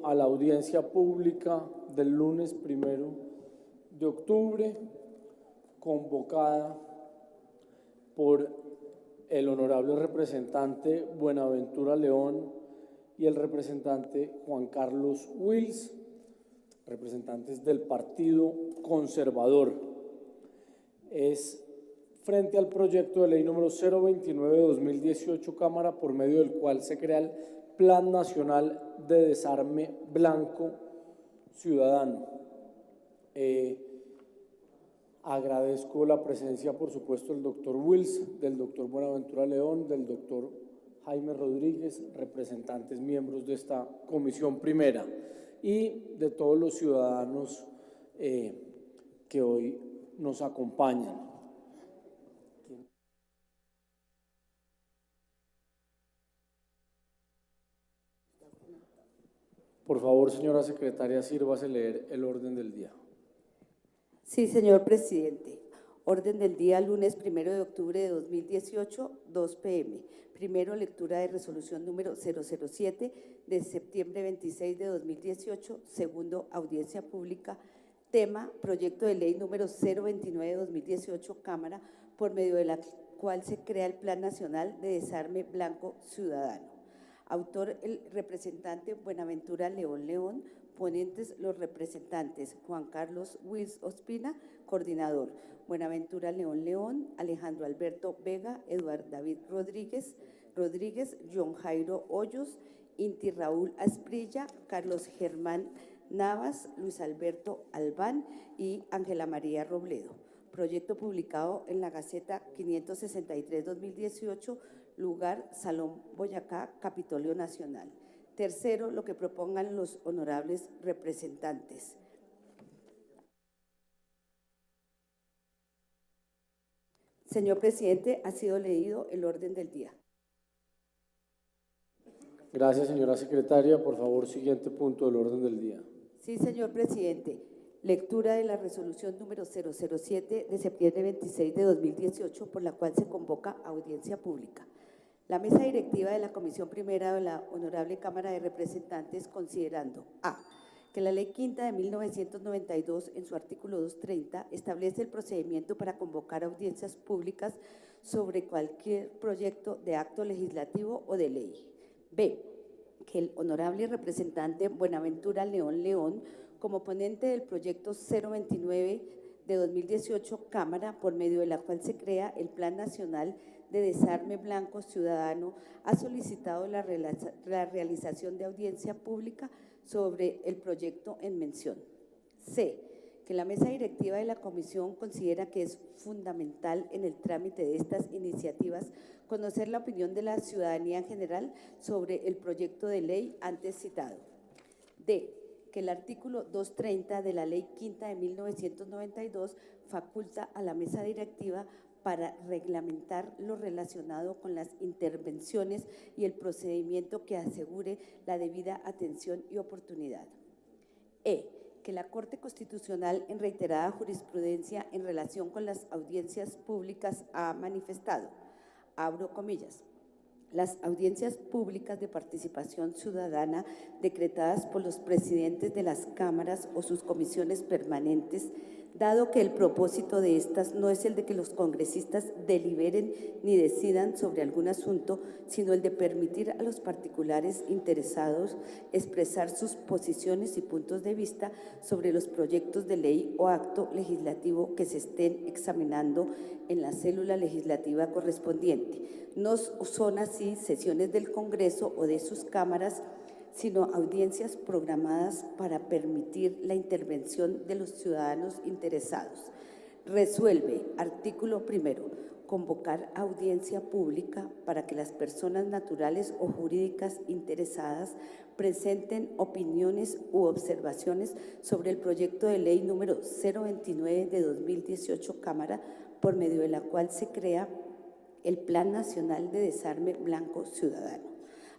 a la audiencia pública del lunes 1 de octubre, convocada por el honorable representante Buenaventura León y el representante Juan Carlos Wills, representantes del Partido Conservador. Es frente al proyecto de ley número 029 de 2018, Cámara, por medio del cual se crea el Plan Nacional de Desarme Blanco Ciudadano. Agradezco la presencia, por supuesto, del doctor Wills, del doctor Buenaventura León, del doctor Jaime Rodríguez, representantes miembros de esta comisión primera, y de todos los ciudadanos que hoy nos acompañan. Por favor, señora secretaria, sírvase leer el orden del día. Sí, señor presidente. Orden del día, lunes 1 de octubre de 2018, 2 p.m. Primero, lectura de resolución número 007 de septiembre 26 de 2018. Segundo, audiencia pública. Tema, proyecto de ley número 029 de 2018, Cámara, por medio de la cual se crea el Plan Nacional de Desarme Blanco Ciudadano. Autor, el representante Buenaventura León. Ponentes, los representantes Juan Carlos Wills Ospina, coordinador, Buenaventura León, Alejandro Alberto Vega, Eduardo David Rodríguez, John Jairo Hoyos, Inti Raúl Asprilla, Carlos Germán Navas, Luis Alberto Albán y Ángela María Robledo. Proyecto publicado en la Gaceta 563-2018, lugar Salón Boyacá, Capitolio Nacional. Tercero, lo que propongan los honorables representantes. Señor presidente, ha sido leído el orden del día. Gracias, señora secretaria. Por favor, siguiente punto del orden del día. Sí, señor presidente. Lectura de la resolución número 007 de septiembre 26 de 2018, por la cual se convoca audiencia pública. La mesa directiva de la Comisión Primera de la Honorable Cámara de Representantes, considerando a. que la Ley Quinta de 1992, en su artículo 230, establece el procedimiento para convocar audiencias públicas sobre cualquier proyecto de acto legislativo o de ley. B. que el honorable representante Buenaventura León, como ponente del proyecto 029 de 2018, Cámara, por medio de la cual se crea el Plan Nacional de Desarme Blanco Ciudadano, ha solicitado la realización de audiencia pública sobre el proyecto en mención. C. que la mesa directiva de la comisión considera que es fundamental en el trámite de estas iniciativas conocer la opinión de la ciudadanía en general sobre el proyecto de ley antes citado. D. que el artículo 230 de la Ley Quinta de 1992 faculta a la mesa directiva para reglamentar lo relacionado con las intervenciones y el procedimiento que asegure la debida atención y oportunidad. E. que la Corte Constitucional, en reiterada jurisprudencia en relación con las audiencias públicas, ha manifestado, abro comillas, las audiencias públicas de participación ciudadana decretadas por los presidentes de las cámaras o sus comisiones permanentes, dado que el propósito de estas no es el de que los congresistas deliberen ni decidan sobre algún asunto, sino el de permitir a los particulares interesados expresar sus posiciones y puntos de vista sobre los proyectos de ley o acto legislativo que se estén examinando en la célula legislativa correspondiente. No son así sesiones del Congreso o de sus cámaras, sino audiencias programadas para permitir la intervención de los ciudadanos interesados. Resuelve, artículo primero, convocar audiencia pública para que las personas naturales o jurídicas interesadas presenten opiniones u observaciones sobre el proyecto de ley número 029 de 2018, Cámara, por medio de la cual se crea el Plan Nacional de Desarme Blanco Ciudadano.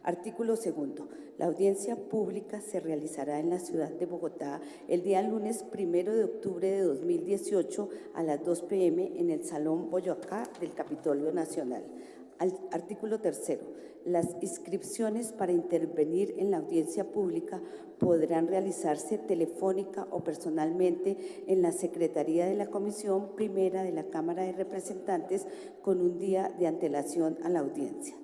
Artículo segundo. La audiencia pública se realizará en la ciudad de Bogotá el día lunes 1 de octubre de 2018 a las 2 p.m. en el Salón Boyacá del Capitolio Nacional. Artículo 3. Las inscripciones para intervenir en la audiencia pública podrán realizarse telefónica o personalmente en la Secretaría de la Comisión Primera de la Cámara de Representantes con un día de antelación a la audiencia.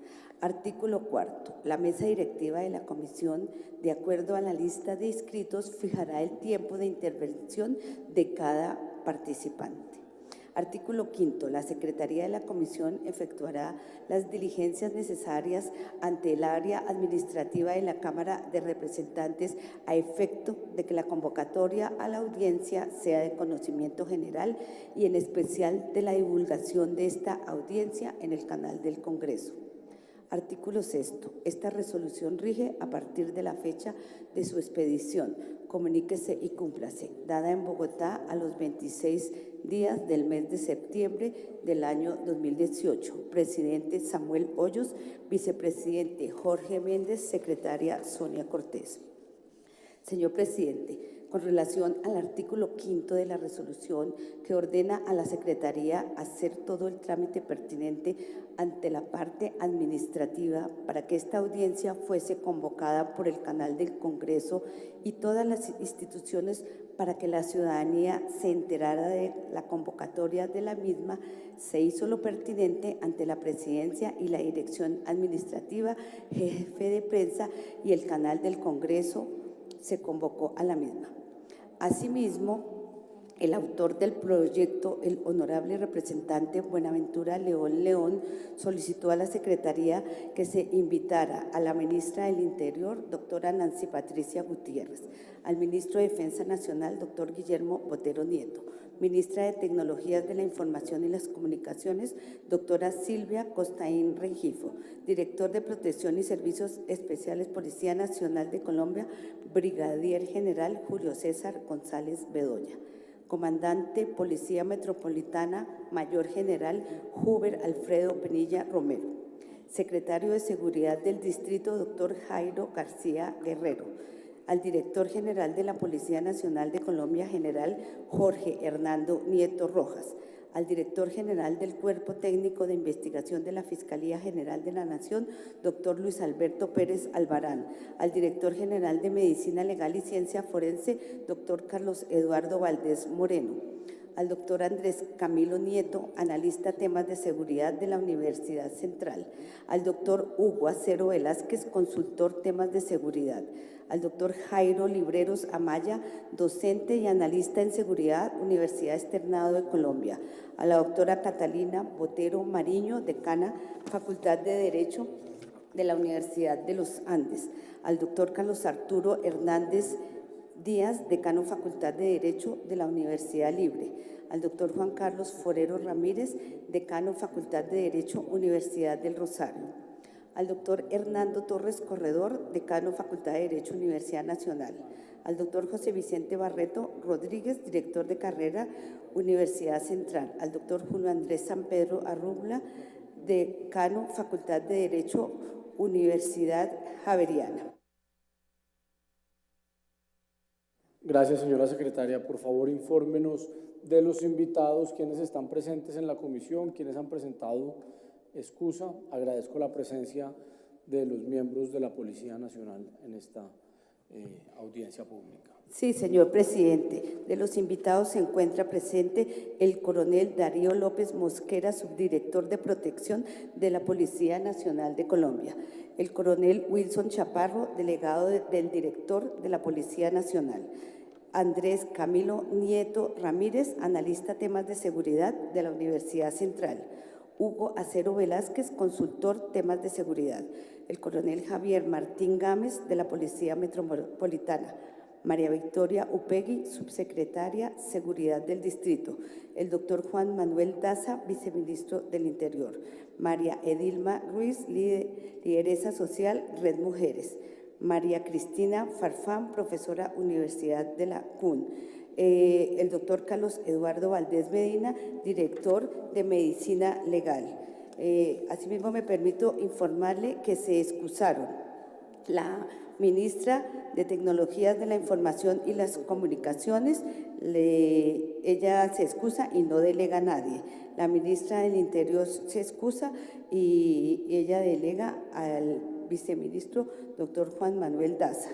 Artículo 4. La mesa directiva de la comisión, de acuerdo a la lista de inscritos, fijará el tiempo de intervención de cada participante. Artículo 5. La Secretaría de la Comisión efectuará las diligencias necesarias ante el área administrativa de la Cámara de Representantes a efecto de que la convocatoria a la audiencia sea de conocimiento general y en especial de la divulgación de esta audiencia en el canal del Congreso. Artículo 6. Esta resolución rige a partir de la fecha de su expedición. Comuníquese y cúmplase. Dada en Bogotá a los 26 días del mes de septiembre del año 2018. Presidente Samuel Hoyos, vicepresidente Jorge Méndez, secretaria Sonia Cortés. Señor presidente, con relación al artículo 5 de la resolución que ordena a la Secretaría hacer todo el trámite pertinente ante la parte administrativa para que esta audiencia fuese convocada por el canal del Congreso y todas las instituciones para que la ciudadanía se enterara de la convocatoria de la misma, se hizo lo pertinente ante la Presidencia y la Dirección Administrativa, jefe de prensa y el canal del Congreso se convocó a la misma. Asimismo, el autor del proyecto, el honorable representante Buenaventura León, solicitó a la Secretaría que se invitara a la ministra del Interior, doctora Nancy Patricia Gutiérrez, al ministro de Defensa Nacional, doctor Guillermo Botero Nieto, ministra de Tecnologías de la Información y las Comunicaciones, doctora Silvia Costaín Rengifo, director de Protección y Servicios Especiales Policía Nacional de Colombia, brigadier general Julio César González Bedoya, comandante Policía Metropolitana, mayor general Huber Alfredo Penilla Romero, secretario de Seguridad del Distrito, doctor Jairo García Guerrero, al director general de la Policía Nacional de Colombia, general Jorge Hernando Nieto Rojas, al director general del Cuerpo Técnico de Investigación de la Fiscalía General de la Nación, doctor Luis Alberto Pérez Albarán, al director general de Medicina Legal y Ciencia Forense, doctor Carlos Eduardo Valdés Moreno, al doctor Andrés Camilo Nieto, analista temas de seguridad de la Universidad Central, al doctor Hugo Acero Velázquez, consultor temas de seguridad, al doctor Jairo Libreros Amaya, docente y analista en seguridad, Universidad Externado de Colombia, a la doctora Catalina Botero Mariño, decana, Facultad de Derecho de la Universidad de los Andes, al doctor Carlos Arturo Hernández Díaz, decano Facultad de Derecho de la Universidad Libre, al doctor Juan Carlos Forero Ramírez, decano Facultad de Derecho, Universidad del Rosario, al doctor Hernando Torres Corredor, decano Facultad de Derecho, Universidad Nacional, al doctor José Vicente Barreto Rodríguez, director de carrera, Universidad Central, al doctor Julio Andrés San Pedro Arrubla, decano Facultad de Derecho, Universidad Javeriana. Gracias, señora secretaria. Por favor, infórmenos de los invitados, quienes están presentes en la comisión, quienes han presentado excusa. Agradezco la presencia de los miembros de la Policía Nacional en esta audiencia pública. Sí, señor presidente. De los invitados se encuentra presente el coronel Darío López Mosquera, subdirector de Protección de la Policía Nacional de Colombia, el coronel Wilson Chaparro, delegado del director de la Policía Nacional, Andrés Camilo Nieto Ramírez, analista temas de seguridad de la Universidad Central, Hugo Acero Velázquez, consultor temas de seguridad, el coronel Javier Martín Gámez, de la Policía Metropolitana, María Victoria Upegui, subsecretaria Seguridad del Distrito, el doctor Juan Manuel Daza, viceministro del Interior, María Edilma Ruiz, lideresa social Red Mujeres, María Cristina Farfán, profesora Universidad de la CUN, el doctor Carlos Eduardo Valdés Medina, director de Medicina Legal. Asimismo, me permito informarle que se excusaron la Ministra de Tecnologías de la Información y las Comunicaciones, ella se excusa y no delega a nadie. La Ministra del Interior se excusa y ella delega al viceministro doctor Juan Manuel Daza.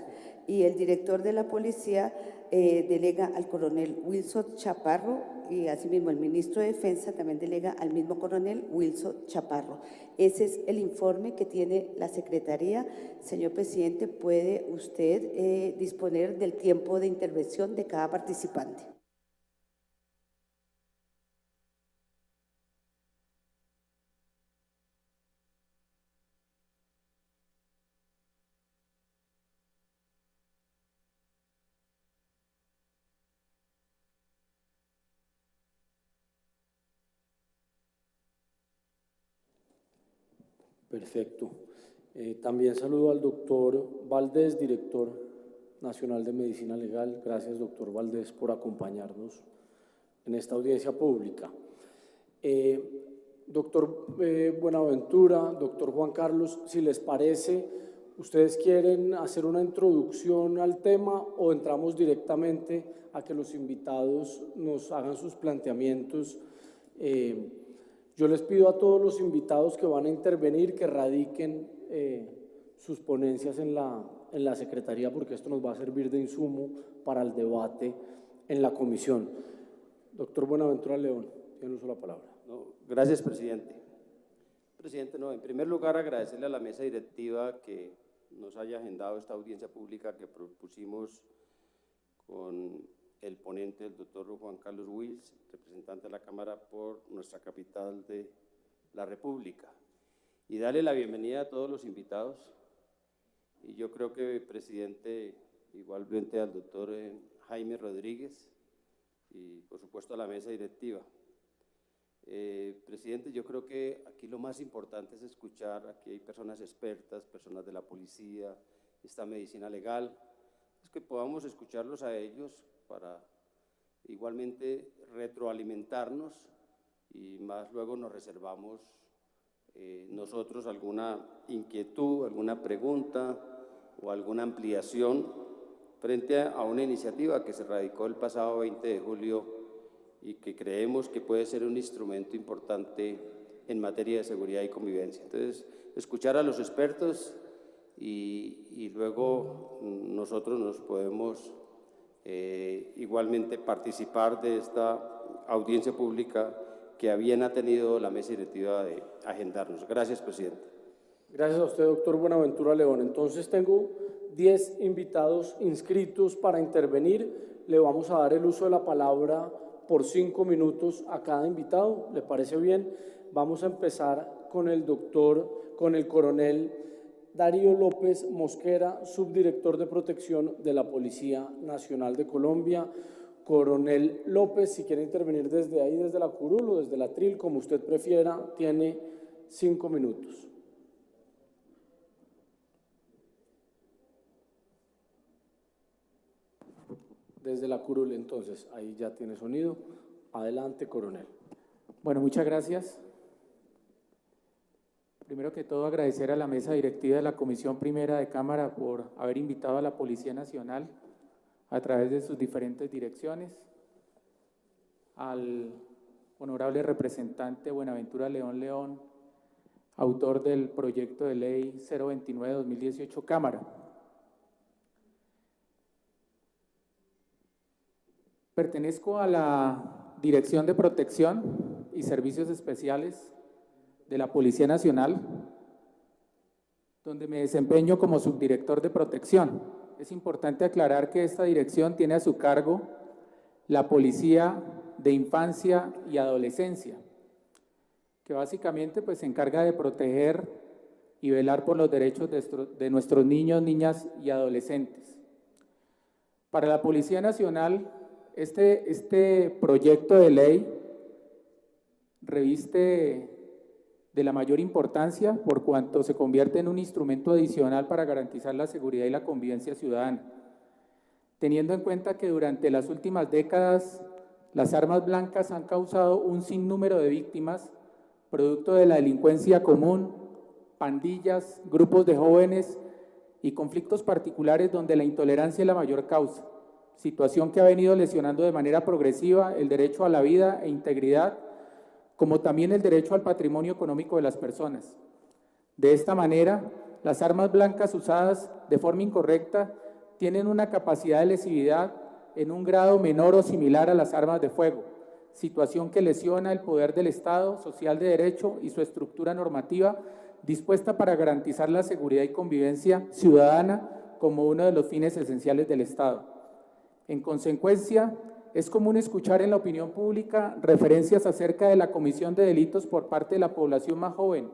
Y el director de la Policía delega al coronel Wilson Chaparro, y asimismo el ministro de Defensa también delega al mismo coronel Wilson Chaparro. Ese es el informe que tiene la Secretaría. Señor presidente, puede usted disponer del tiempo de intervención de cada participante. Perfecto. También saludo al doctor Valdés, director nacional de Medicina Legal. Gracias, doctor Valdés, por acompañarnos en esta audiencia pública. Doctor Buenaventura, doctor Juan Carlos, si les parece, ¿ustedes quieren hacer una introducción al tema o entramos directamente a que los invitados nos hagan sus planteamientos? Yo les pido a todos los invitados que van a intervenir que radiquen sus ponencias en la Secretaría, porque esto nos va a servir de insumo para el debate en la comisión. Doctor Buenaventura León, tiene uso la palabra. No, gracias, presidente. Presidente, en primer lugar agradecerle a la mesa directiva que nos haya agendado esta audiencia pública que propusimos con el ponente, el doctor Juan Carlos Wills, representante de la Cámara por nuestra capital de la República. Y darle la bienvenida a todos los invitados. Y yo creo que, presidente, igualmente al doctor Jaime Rodríguez y, por supuesto, a la mesa directiva. Presidente, yo creo que aquí lo más importante es escuchar, aquí hay personas expertas, personas de la policía, esta medicina legal, es que podamos escucharlos a ellos para igualmente retroalimentarnos y más luego nos reservamos nosotros alguna inquietud, alguna pregunta o alguna ampliación frente a una iniciativa que se radicó el pasado 20 de julio y que creemos que puede ser un instrumento importante en materia de seguridad y convivencia. Entonces, escuchar a los expertos y luego nosotros nos podemos igualmente participar de esta audiencia pública que a bien ha tenido la mesa directiva de agendarnos. Gracias, presidente. Gracias a usted, doctor Buenaventura León. Entonces tengo 10 invitados inscritos para intervenir. Le vamos a dar el uso de la palabra por 5 minutos a cada invitado. ¿Le parece bien? Vamos a empezar con el coronel Darío López Mosquera, subdirector de protección de la Policía Nacional de Colombia. Coronel López, si quiere intervenir desde ahí, desde la curul o desde la tril, como usted prefiera, tiene 5 minutos. Desde la curul, entonces, ahí ya tiene sonido. Adelante, coronel. Bueno, muchas gracias. Primero que todo, agradecer a la mesa directiva de la Comisión Primera de Cámara por haber invitado a la Policía Nacional a través de sus diferentes direcciones, al honorable representante Buenaventura León, autor del proyecto de ley 029-2018 Cámara. Pertenezco a la Dirección de Protección y Servicios Especiales de la Policía Nacional, donde me desempeño como subdirector de protección. Es importante aclarar que esta dirección tiene a su cargo la Policía de Infancia y Adolescencia, que básicamente pues, se encarga de proteger y velar por los derechos de nuestros niños, niñas y adolescentes. Para la Policía Nacional, este proyecto de ley reviste de la mayor importancia por cuanto se convierte en un instrumento adicional para garantizar la seguridad y la convivencia ciudadana, teniendo en cuenta que durante las últimas décadas las armas blancas han causado un sinnúmero de víctimas producto de la delincuencia común, pandillas, grupos de jóvenes y conflictos particulares donde la intolerancia es la mayor causa, situación que ha venido lesionando de manera progresiva el derecho a la vida e integridad, como también el derecho al patrimonio económico de las personas. De esta manera, las armas blancas usadas de forma incorrecta tienen una capacidad de lesividad en un grado menor o similar a las armas de fuego, situación que lesiona el poder del Estado social de derecho y su estructura normativa dispuesta para garantizar la seguridad y convivencia ciudadana como uno de los fines esenciales del Estado. En consecuencia, es común escuchar en la opinión pública referencias acerca de la comisión de delitos por parte de la población más joven,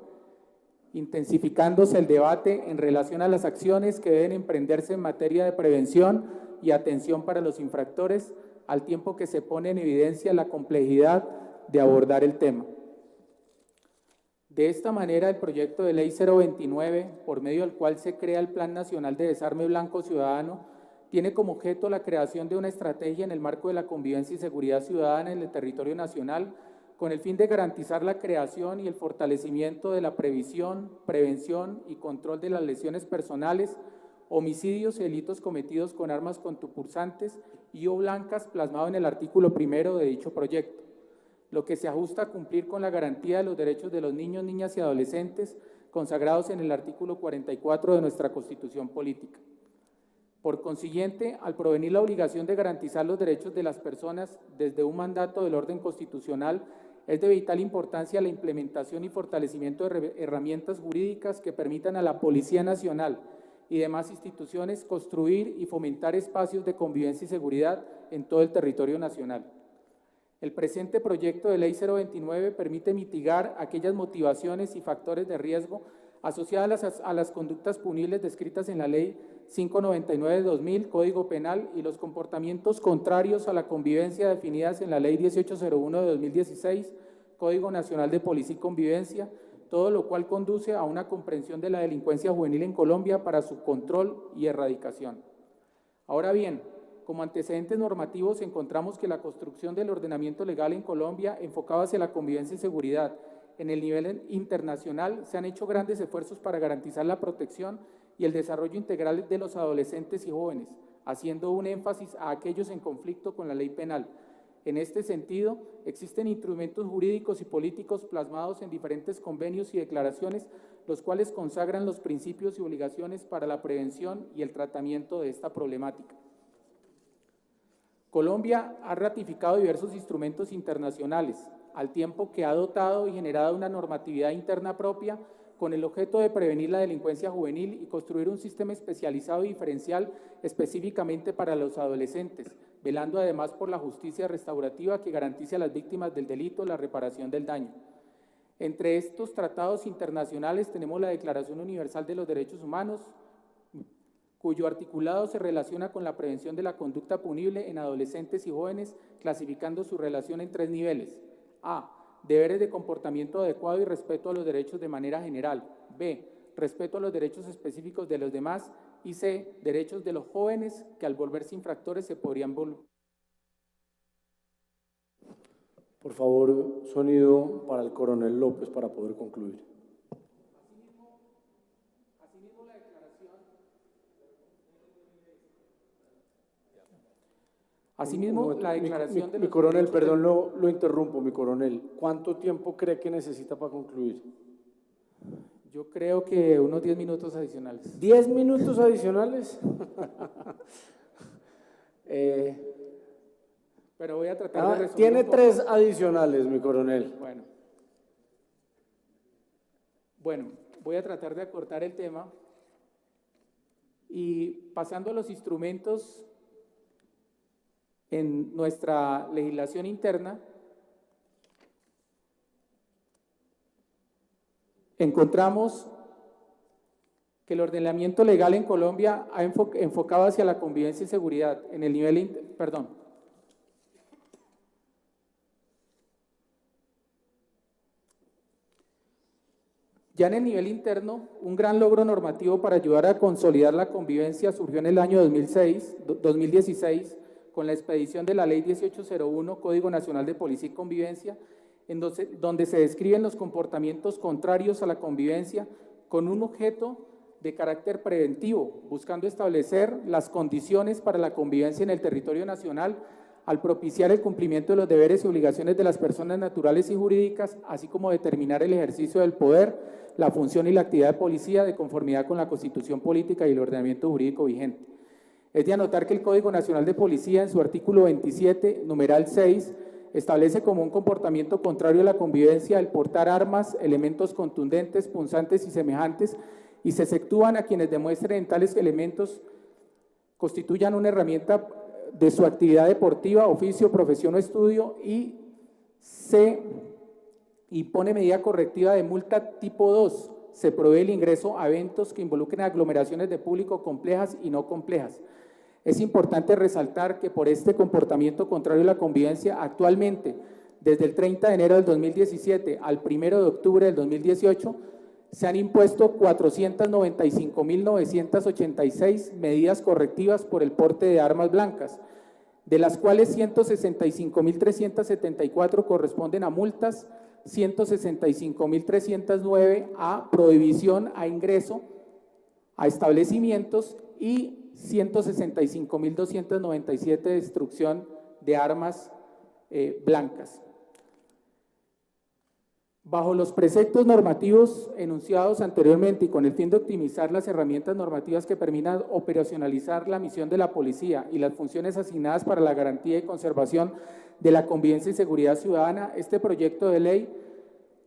intensificándose el debate en relación a las acciones que deben emprenderse en materia de prevención y atención para los infractores, al tiempo que se pone en evidencia la complejidad de abordar el tema. De esta manera, el proyecto de ley 029, por medio del cual se crea el Plan Nacional de Desarme Blanco Ciudadano, tiene como objeto la creación de una estrategia en el marco de la convivencia y seguridad ciudadana en el territorio nacional, con el fin de garantizar la creación y el fortalecimiento de la previsión, prevención y control de las lesiones personales, homicidios y delitos cometidos con armas contundentes y o blancas plasmado en el artículo 1 de dicho proyecto, lo que se ajusta a cumplir con la garantía de los derechos de los niños, niñas y adolescentes consagrados en el artículo 44 de nuestra Constitución Política. Por consiguiente, al provenir la obligación de garantizar los derechos de las personas desde un mandato del orden constitucional, es de vital importancia la implementación y fortalecimiento de herramientas jurídicas que permitan a la Policía Nacional y demás instituciones construir y fomentar espacios de convivencia y seguridad en todo el territorio nacional. El presente proyecto de ley 029 permite mitigar aquellas motivaciones y factores de riesgo asociadas a las conductas punibles descritas en la Ley 599 de 2000, Código Penal, y los comportamientos contrarios a la convivencia definidas en la Ley 1801 de 2016, Código Nacional de Policía y Convivencia, todo lo cual conduce a una comprensión de la delincuencia juvenil en Colombia para su control y erradicación. Ahora bien, como antecedentes normativos encontramos que la construcción del ordenamiento legal en Colombia enfocado hacia la convivencia y seguridad en el nivel internacional se han hecho grandes esfuerzos para garantizar la protección y el desarrollo integral de los adolescentes y jóvenes, haciendo un énfasis a aquellos en conflicto con la ley penal. En este sentido, existen instrumentos jurídicos y políticos plasmados en diferentes convenios y declaraciones, los cuales consagran los principios y obligaciones para la prevención y el tratamiento de esta problemática. Colombia ha ratificado diversos instrumentos internacionales, al tiempo que ha dotado y generado una normatividad interna propia con el objeto de prevenir la delincuencia juvenil y construir un sistema especializado y diferencial específicamente para los adolescentes, velando además por la justicia restaurativa que garantice a las víctimas del delito la reparación del daño. Entre estos tratados internacionales tenemos la Declaración Universal de los Derechos Humanos, cuyo articulado se relaciona con la prevención de la conducta punible en adolescentes y jóvenes, clasificando su relación en 3 niveles. A. Deberes de comportamiento adecuado y respeto a los derechos de manera general. B. Respeto a los derechos específicos de los demás. Y C. Derechos de los jóvenes que al volverse infractores se podrían volver. Por favor, sonido para el coronel López para poder concluir. Asimismo, la declaración. Asimismo, la declaración de los... Mi coronel, perdón, lo interrumpo, mi coronel. ¿Cuánto tiempo cree que necesita para concluir? Yo creo que unos 10 minutos adicionales. ¿10 minutos adicionales? Pero voy a tratar de resumir. Tiene 3 adicionales, mi coronel. Bueno, voy a tratar de acortar el tema y pasando a los instrumentos en nuestra legislación interna, encontramos que el ordenamiento legal en Colombia ha enfocado hacia la convivencia y seguridad en el nivel, Ya en el nivel interno, un gran logro normativo para ayudar a consolidar la convivencia surgió en el año 2016 con la expedición de la Ley 1801, Código Nacional de Policía y Convivencia, donde se describen los comportamientos contrarios a la convivencia con un objeto de carácter preventivo, buscando establecer las condiciones para la convivencia en el territorio nacional al propiciar el cumplimiento de los deberes y obligaciones de las personas naturales y jurídicas, así como determinar el ejercicio del poder, la función y la actividad de policía de conformidad con la Constitución Política y el ordenamiento jurídico vigente. Es de anotar que el Código Nacional de Policía, en su artículo 27, numeral 6, establece como un comportamiento contrario a la convivencia el portar armas, elementos contundentes, punzantes y semejantes, y se exceptúan a quienes demuestren en tales elementos constituyan una herramienta de su actividad deportiva, oficio, profesión o estudio, y se impone medida correctiva de multa tipo 2. Se prohíbe el ingreso a eventos que involucren aglomeraciones de público complejas y no complejas. Es importante resaltar que por este comportamiento contrario a la convivencia, actualmente, desde el 30 de enero del 2017 al 1 de octubre del 2018, se han impuesto 495.986 medidas correctivas por el porte de armas blancas, de las cuales 165.374 corresponden a multas, 165.309 a prohibición a ingreso a establecimientos y 165.297 de destrucción de armas blancas. Bajo los preceptos normativos enunciados anteriormente y con el fin de optimizar las herramientas normativas que permitan operacionalizar la misión de la policía y las funciones asignadas para la garantía y conservación de la convivencia y seguridad ciudadana, este proyecto de ley,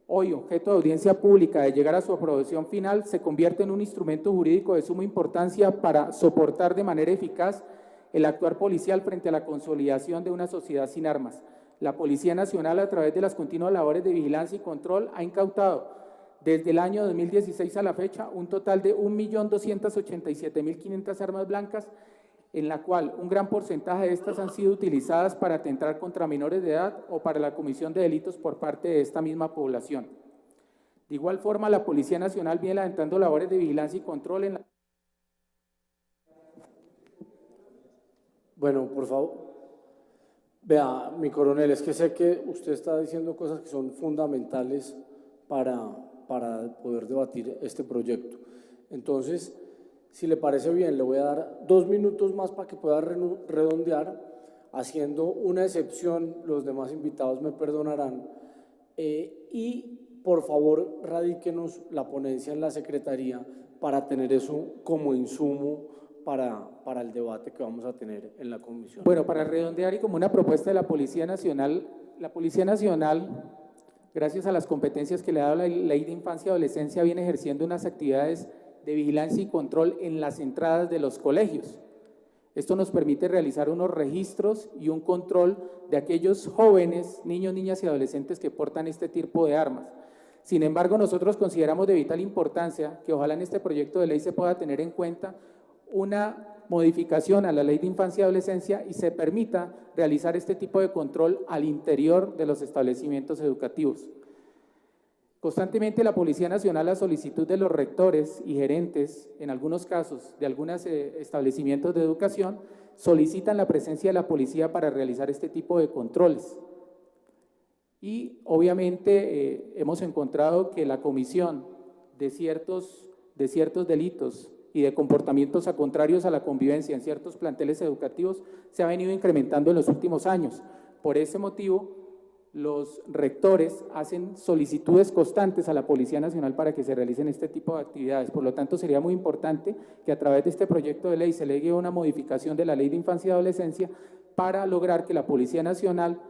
hoy objeto de audiencia pública de llegar a su aprobación final, se convierte en un instrumento jurídico de suma importancia para soportar de manera eficaz el actuar policial frente a la consolidación de una sociedad sin armas. La Policía Nacional, a través de las continuas labores de vigilancia y control, ha incautado desde el año 2016 a la fecha un total de 1.287.500 armas blancas, en la cual un gran porcentaje de estas han sido utilizadas para atentar contra menores de edad o para la comisión de delitos por parte de esta misma población. De igual forma, la Policía Nacional viene adelantando labores de vigilancia y control en la... Bueno, por favor. Vea, mi coronel, es que sé que usted está diciendo cosas que son fundamentales para poder debatir este proyecto. Entonces, si le parece bien, le voy a dar 2 minutos más para que pueda redondear, haciendo una excepción, los demás invitados me perdonarán, y por favor radíquenos la ponencia en la Secretaría para tener eso como insumo para el debate que vamos a tener en la comisión. Bueno, para redondear y como una propuesta de la Policía Nacional, gracias a las competencias que le ha dado la Ley de Infancia y Adolescencia, viene ejerciendo unas actividades de vigilancia y control en las entradas de los colegios. Esto nos permite realizar unos registros y un control de aquellos jóvenes, niños, niñas y adolescentes que portan este tipo de armas. Sin embargo, nosotros consideramos de vital importancia que ojalá en este proyecto de ley se pueda tener en cuenta una modificación a la Ley de Infancia y Adolescencia y se permita realizar este tipo de control al interior de los establecimientos educativos. Constantemente la Policía Nacional, a solicitud de los rectores y gerentes, en algunos casos de algunos establecimientos de educación, solicitan la presencia de la policía para realizar este tipo de controles. Y obviamente hemos encontrado que la comisión de ciertos delitos y de comportamientos contrarios a la convivencia en ciertos planteles educativos se ha venido incrementando en los últimos años. Por ese motivo, los rectores hacen solicitudes constantes a la Policía Nacional para que se realicen este tipo de actividades. Por lo tanto, sería muy importante que a través de este proyecto de ley se llegue a una modificación de la Ley de Infancia y Adolescencia para lograr que la Policía Nacional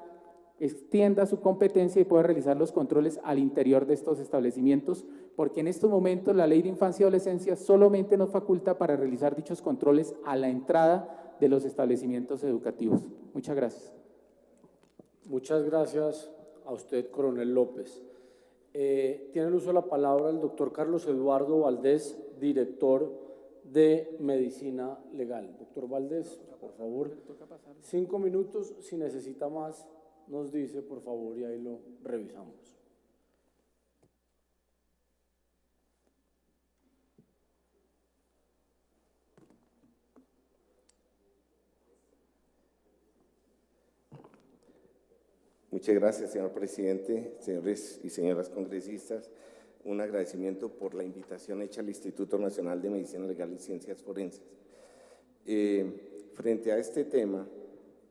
extienda su competencia y pueda realizar los controles al interior de estos establecimientos, porque en estos momentos la Ley de Infancia y Adolescencia solamente nos faculta para realizar dichos controles a la entrada de los establecimientos educativos. Muchas gracias. Muchas gracias a usted, coronel López. Tiene el uso de la palabra el doctor Carlos Eduardo Valdés, director de Medicina Legal. Doctor Valdés, por favor, 5 minutos, si necesita más, nos dice, por favor, y ahí lo revisamos. Muchas gracias, señor presidente, señores y señoras congresistas. un agradecimiento por la invitación hecha al Instituto Nacional de Medicina Legal y Ciencias Forenses. Frente a este tema,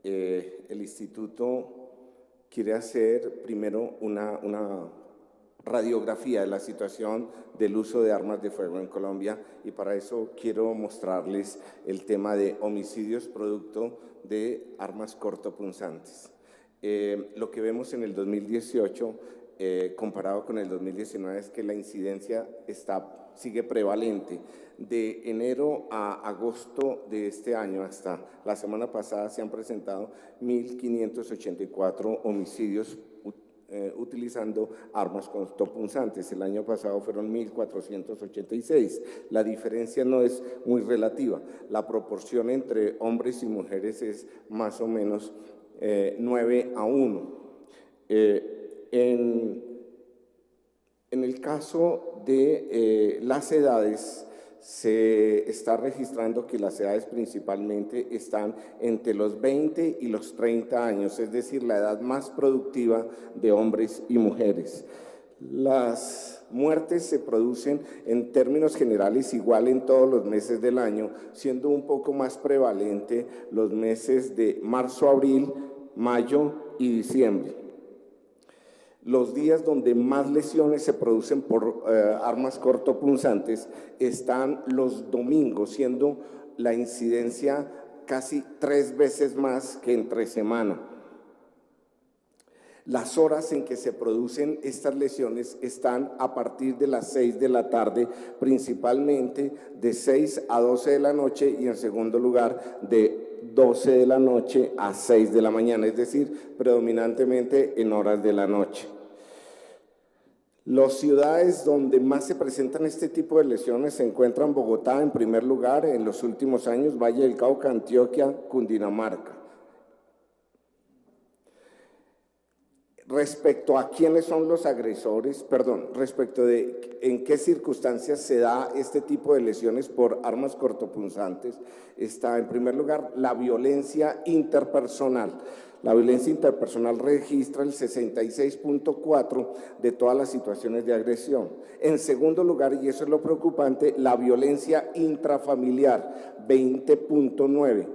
el Instituto quiere hacer primero una radiografía de la situación del uso de armas de fuego en Colombia, y para eso quiero mostrarles el tema de homicidios producto de armas cortopunzantes. Lo que vemos en el 2018 comparado con el 2019 es que la incidencia sigue prevalente. De enero a agosto de este año hasta la semana pasada se han presentado 1.584 homicidios utilizando armas cortopunzantes. El año pasado fueron 1.486. La diferencia no es muy relativa. La proporción entre hombres y mujeres es más o menos 9-1. En el caso de las edades, se está registrando que las edades principalmente están entre los 20 y los 30 años, es decir, la edad más productiva de hombres y mujeres. Las muertes se producen en términos generales igual en todos los meses del año, siendo un poco más prevalente los meses de marzo, abril, mayo y diciembre. Los días donde más lesiones se producen por armas cortopunzantes están los domingos, siendo la incidencia casi 3 veces más que entre semana. Las horas en que se producen estas lesiones están a partir de las 6 de la tarde, principalmente de 6 a 12 de la noche y en segundo lugar de 12 de la noche a 6 de la mañana, es decir, predominantemente en horas de la noche. Las ciudades donde más se presentan este tipo de lesiones se encuentran Bogotá en primer lugar, en los últimos años Valle del Cauca, Antioquia, Cundinamarca. Respecto a quiénes son los agresores, respecto de en qué circunstancias se da este tipo de lesiones por armas cortopunzantes, está en primer lugar la violencia interpersonal. La violencia interpersonal registra el 66.4% de todas las situaciones de agresión. En segundo lugar, y eso es lo preocupante, la violencia intrafamiliar, 20.9%.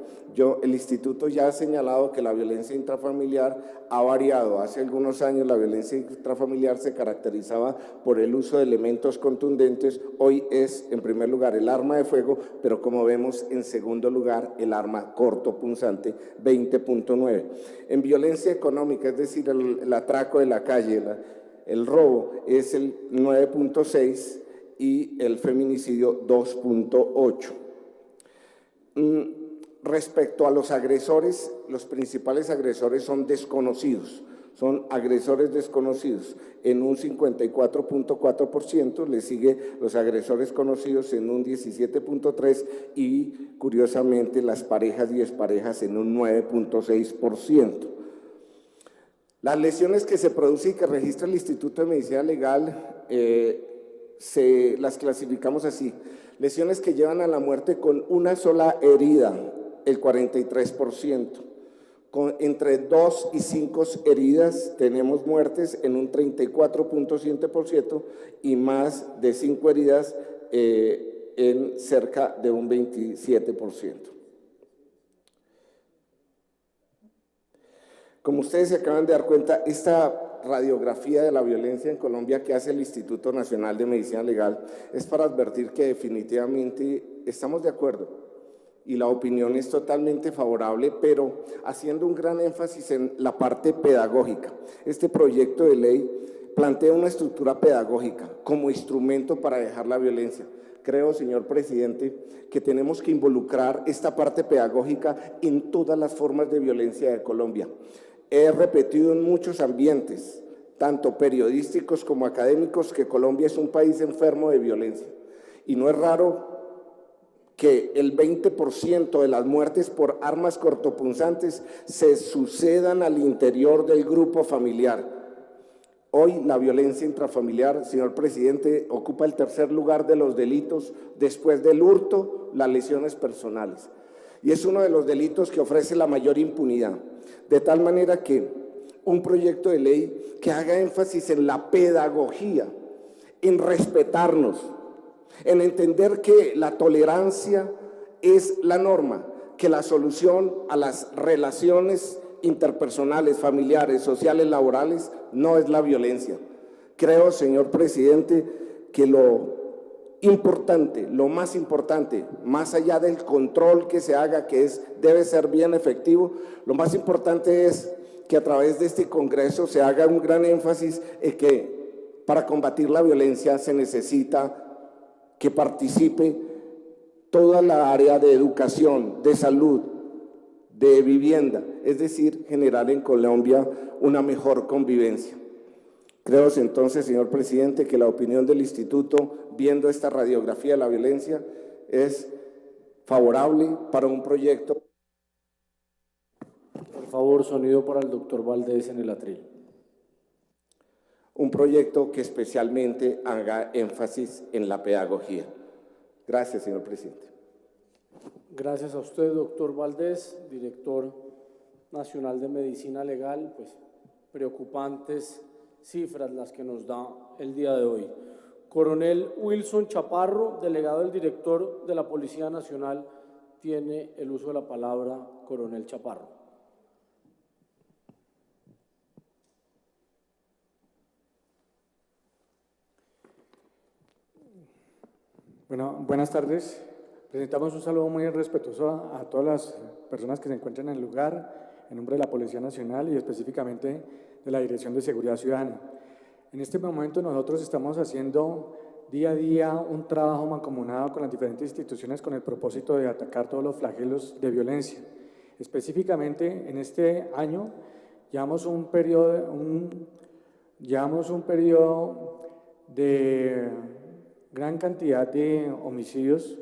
El instituto ya ha señalado que la violencia intrafamiliar ha variado. Hace algunos años la violencia intrafamiliar se caracterizaba por el uso de elementos contundentes. Hoy es, en primer lugar, el arma de fuego, pero como vemos, en segundo lugar, el arma cortopunzante, 20.9%. En violencia económica, es decir, el atraco de la calle, el robo, es el 9.6% y el feminicidio 2.8%. Respecto a los agresores, los principales agresores son desconocidos, son agresores desconocidos en un 54.4%, le sigue los agresores conocidos en un 17.3% y curiosamente las parejas y exparejas en un 9.6%. Las lesiones que se producen y que registra el Instituto de Medicina Legal las clasificamos así: lesiones que llevan a la muerte con una sola herida, el 43%. Entre 2 y 5 heridas tenemos muertes en un 34.7% y más de 5 heridas en cerca de un 27%. Como ustedes se acaban de dar cuenta, esta radiografía de la violencia en Colombia que hace el Instituto Nacional de Medicina Legal es para advertir que definitivamente estamos de acuerdo y la opinión es totalmente favorable, pero haciendo un gran énfasis en la parte pedagógica. Este proyecto de ley plantea una estructura pedagógica como instrumento para dejar la violencia. Creo, señor presidente, que tenemos que involucrar esta parte pedagógica en todas las formas de violencia de Colombia. He repetido en muchos ambientes, tanto periodísticos como académicos, que Colombia es un país enfermo de violencia. Y no es raro que el 20% de las muertes por armas cortopunzantes se sucedan al interior del grupo familiar. Hoy la violencia intrafamiliar, señor presidente, ocupa el tercer lugar de los delitos después del hurto, las lesiones personales. Y es uno de los delitos que ofrece la mayor impunidad. De tal manera que un proyecto de ley que haga énfasis en la pedagogía, en respetarnos, en entender que la tolerancia es la norma, que la solución a las relaciones interpersonales, familiares, sociales, laborales, no es la violencia. Creo, señor presidente, que lo importante, lo más importante, más allá del control que se haga, que debe ser bien efectivo, lo más importante es que a través de este Congreso se haga un gran énfasis en que para combatir la violencia se necesita que participe toda la área de educación, de salud, de vivienda, es decir, generar en Colombia una mejor convivencia. Creo entonces, señor presidente, que la opinión del instituto, viendo esta radiografía de la violencia, es favorable para un proyecto. Por favor, sonido para el doctor Valdés en el atril. Un proyecto que especialmente haga énfasis en la pedagogía. Gracias, señor presidente. Gracias a usted, doctor Valdés, director nacional de Medicina Legal. Pues preocupantes cifras las que nos da el día de hoy. Coronel Wilson Chaparro, delegado del director de la Policía Nacional, tiene el uso de la palabra. Coronel Chaparro. Bueno, buenas tardes. Presentamos un saludo muy respetuoso a todas las personas que se encuentran en el lugar, en nombre de la Policía Nacional y específicamente de la Dirección de Seguridad Ciudadana. En este momento nosotros estamos haciendo día a día un trabajo mancomunado con las diferentes instituciones con el propósito de atacar todos los flagelos de violencia. Específicamente en este año llevamos un periodo de gran cantidad de homicidios,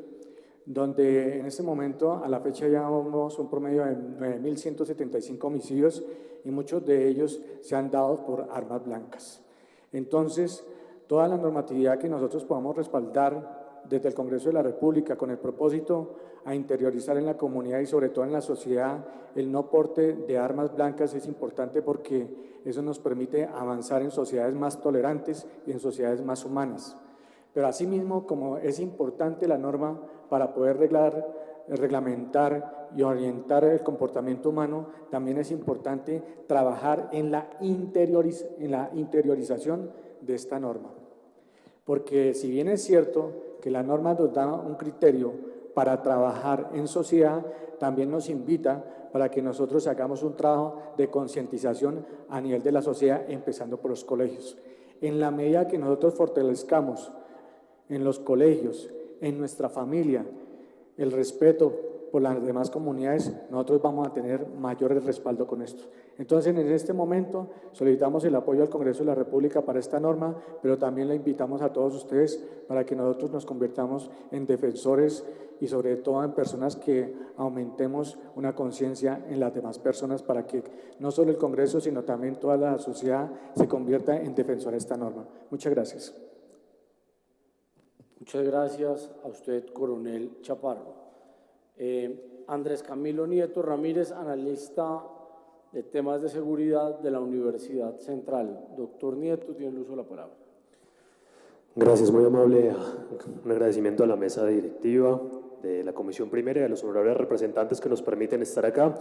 donde en este momento a la fecha llevamos un promedio de 9.175 homicidios y muchos de ellos se han dado por armas blancas. Entonces, toda la normatividad que nosotros podamos respaldar desde el Congreso de la República con el propósito a interiorizar en la comunidad y sobre todo en la sociedad el no porte de armas blancas es importante porque eso nos permite avanzar en sociedades más tolerantes y en sociedades más humanas. Pero asimismo, como es importante la norma para poder reglamentar y orientar el comportamiento humano, también es importante trabajar en la interiorización de esta norma. Porque si bien es cierto que la norma nos da un criterio para trabajar en sociedad, también nos invita para que nosotros hagamos un trabajo de concientización a nivel de la sociedad, empezando por los colegios. En la medida que nosotros fortalezcamos en los colegios, en nuestra familia, el respeto por las demás comunidades, nosotros vamos a tener mayor respaldo con esto. Entonces, en este momento, solicitamos el apoyo al Congreso de la República para esta norma, pero también le invitamos a todos ustedes para que nosotros nos convirtamos en defensores y sobre todo en personas que aumentemos una conciencia en las demás personas para que no solo el Congreso, sino también toda la sociedad se convierta en defensor de esta norma. Muchas gracias. Muchas gracias a usted, Coronel Chaparro. Andrés Camilo Nieto Ramírez, analista de temas de seguridad de la Universidad Central. Doctor Nieto, tiene el uso de la palabra. Gracias, muy amable. Un agradecimiento a la mesa directiva de la Comisión Primera y a los honorables representantes que nos permiten estar acá.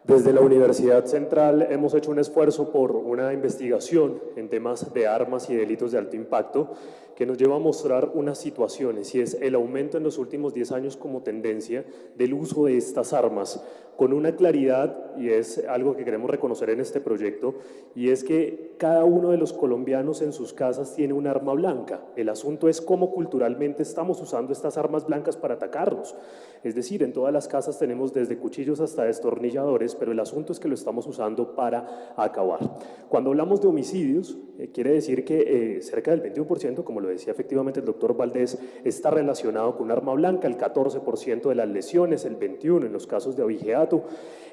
Desde la Universidad Central hemos hecho un esfuerzo por una investigación en temas de armas y delitos de alto impacto que nos lleva a mostrar unas situaciones y es el aumento en los últimos 10 años como tendencia del uso de estas armas con una claridad, y es algo que queremos reconocer en este proyecto, y es que cada uno de los colombianos en sus casas tiene un arma blanca. El asunto es cómo culturalmente estamos usando estas armas blancas para atacarnos. Es decir, en todas las casas tenemos desde cuchillos hasta destornilladores, pero el asunto es que lo estamos usando para acabar. Cuando hablamos de homicidios, quiere decir que cerca del 21%, como lo decía efectivamente el doctor Valdés, está relacionado con un arma blanca, el 14% de las lesiones, el 21% en los casos de abigeato,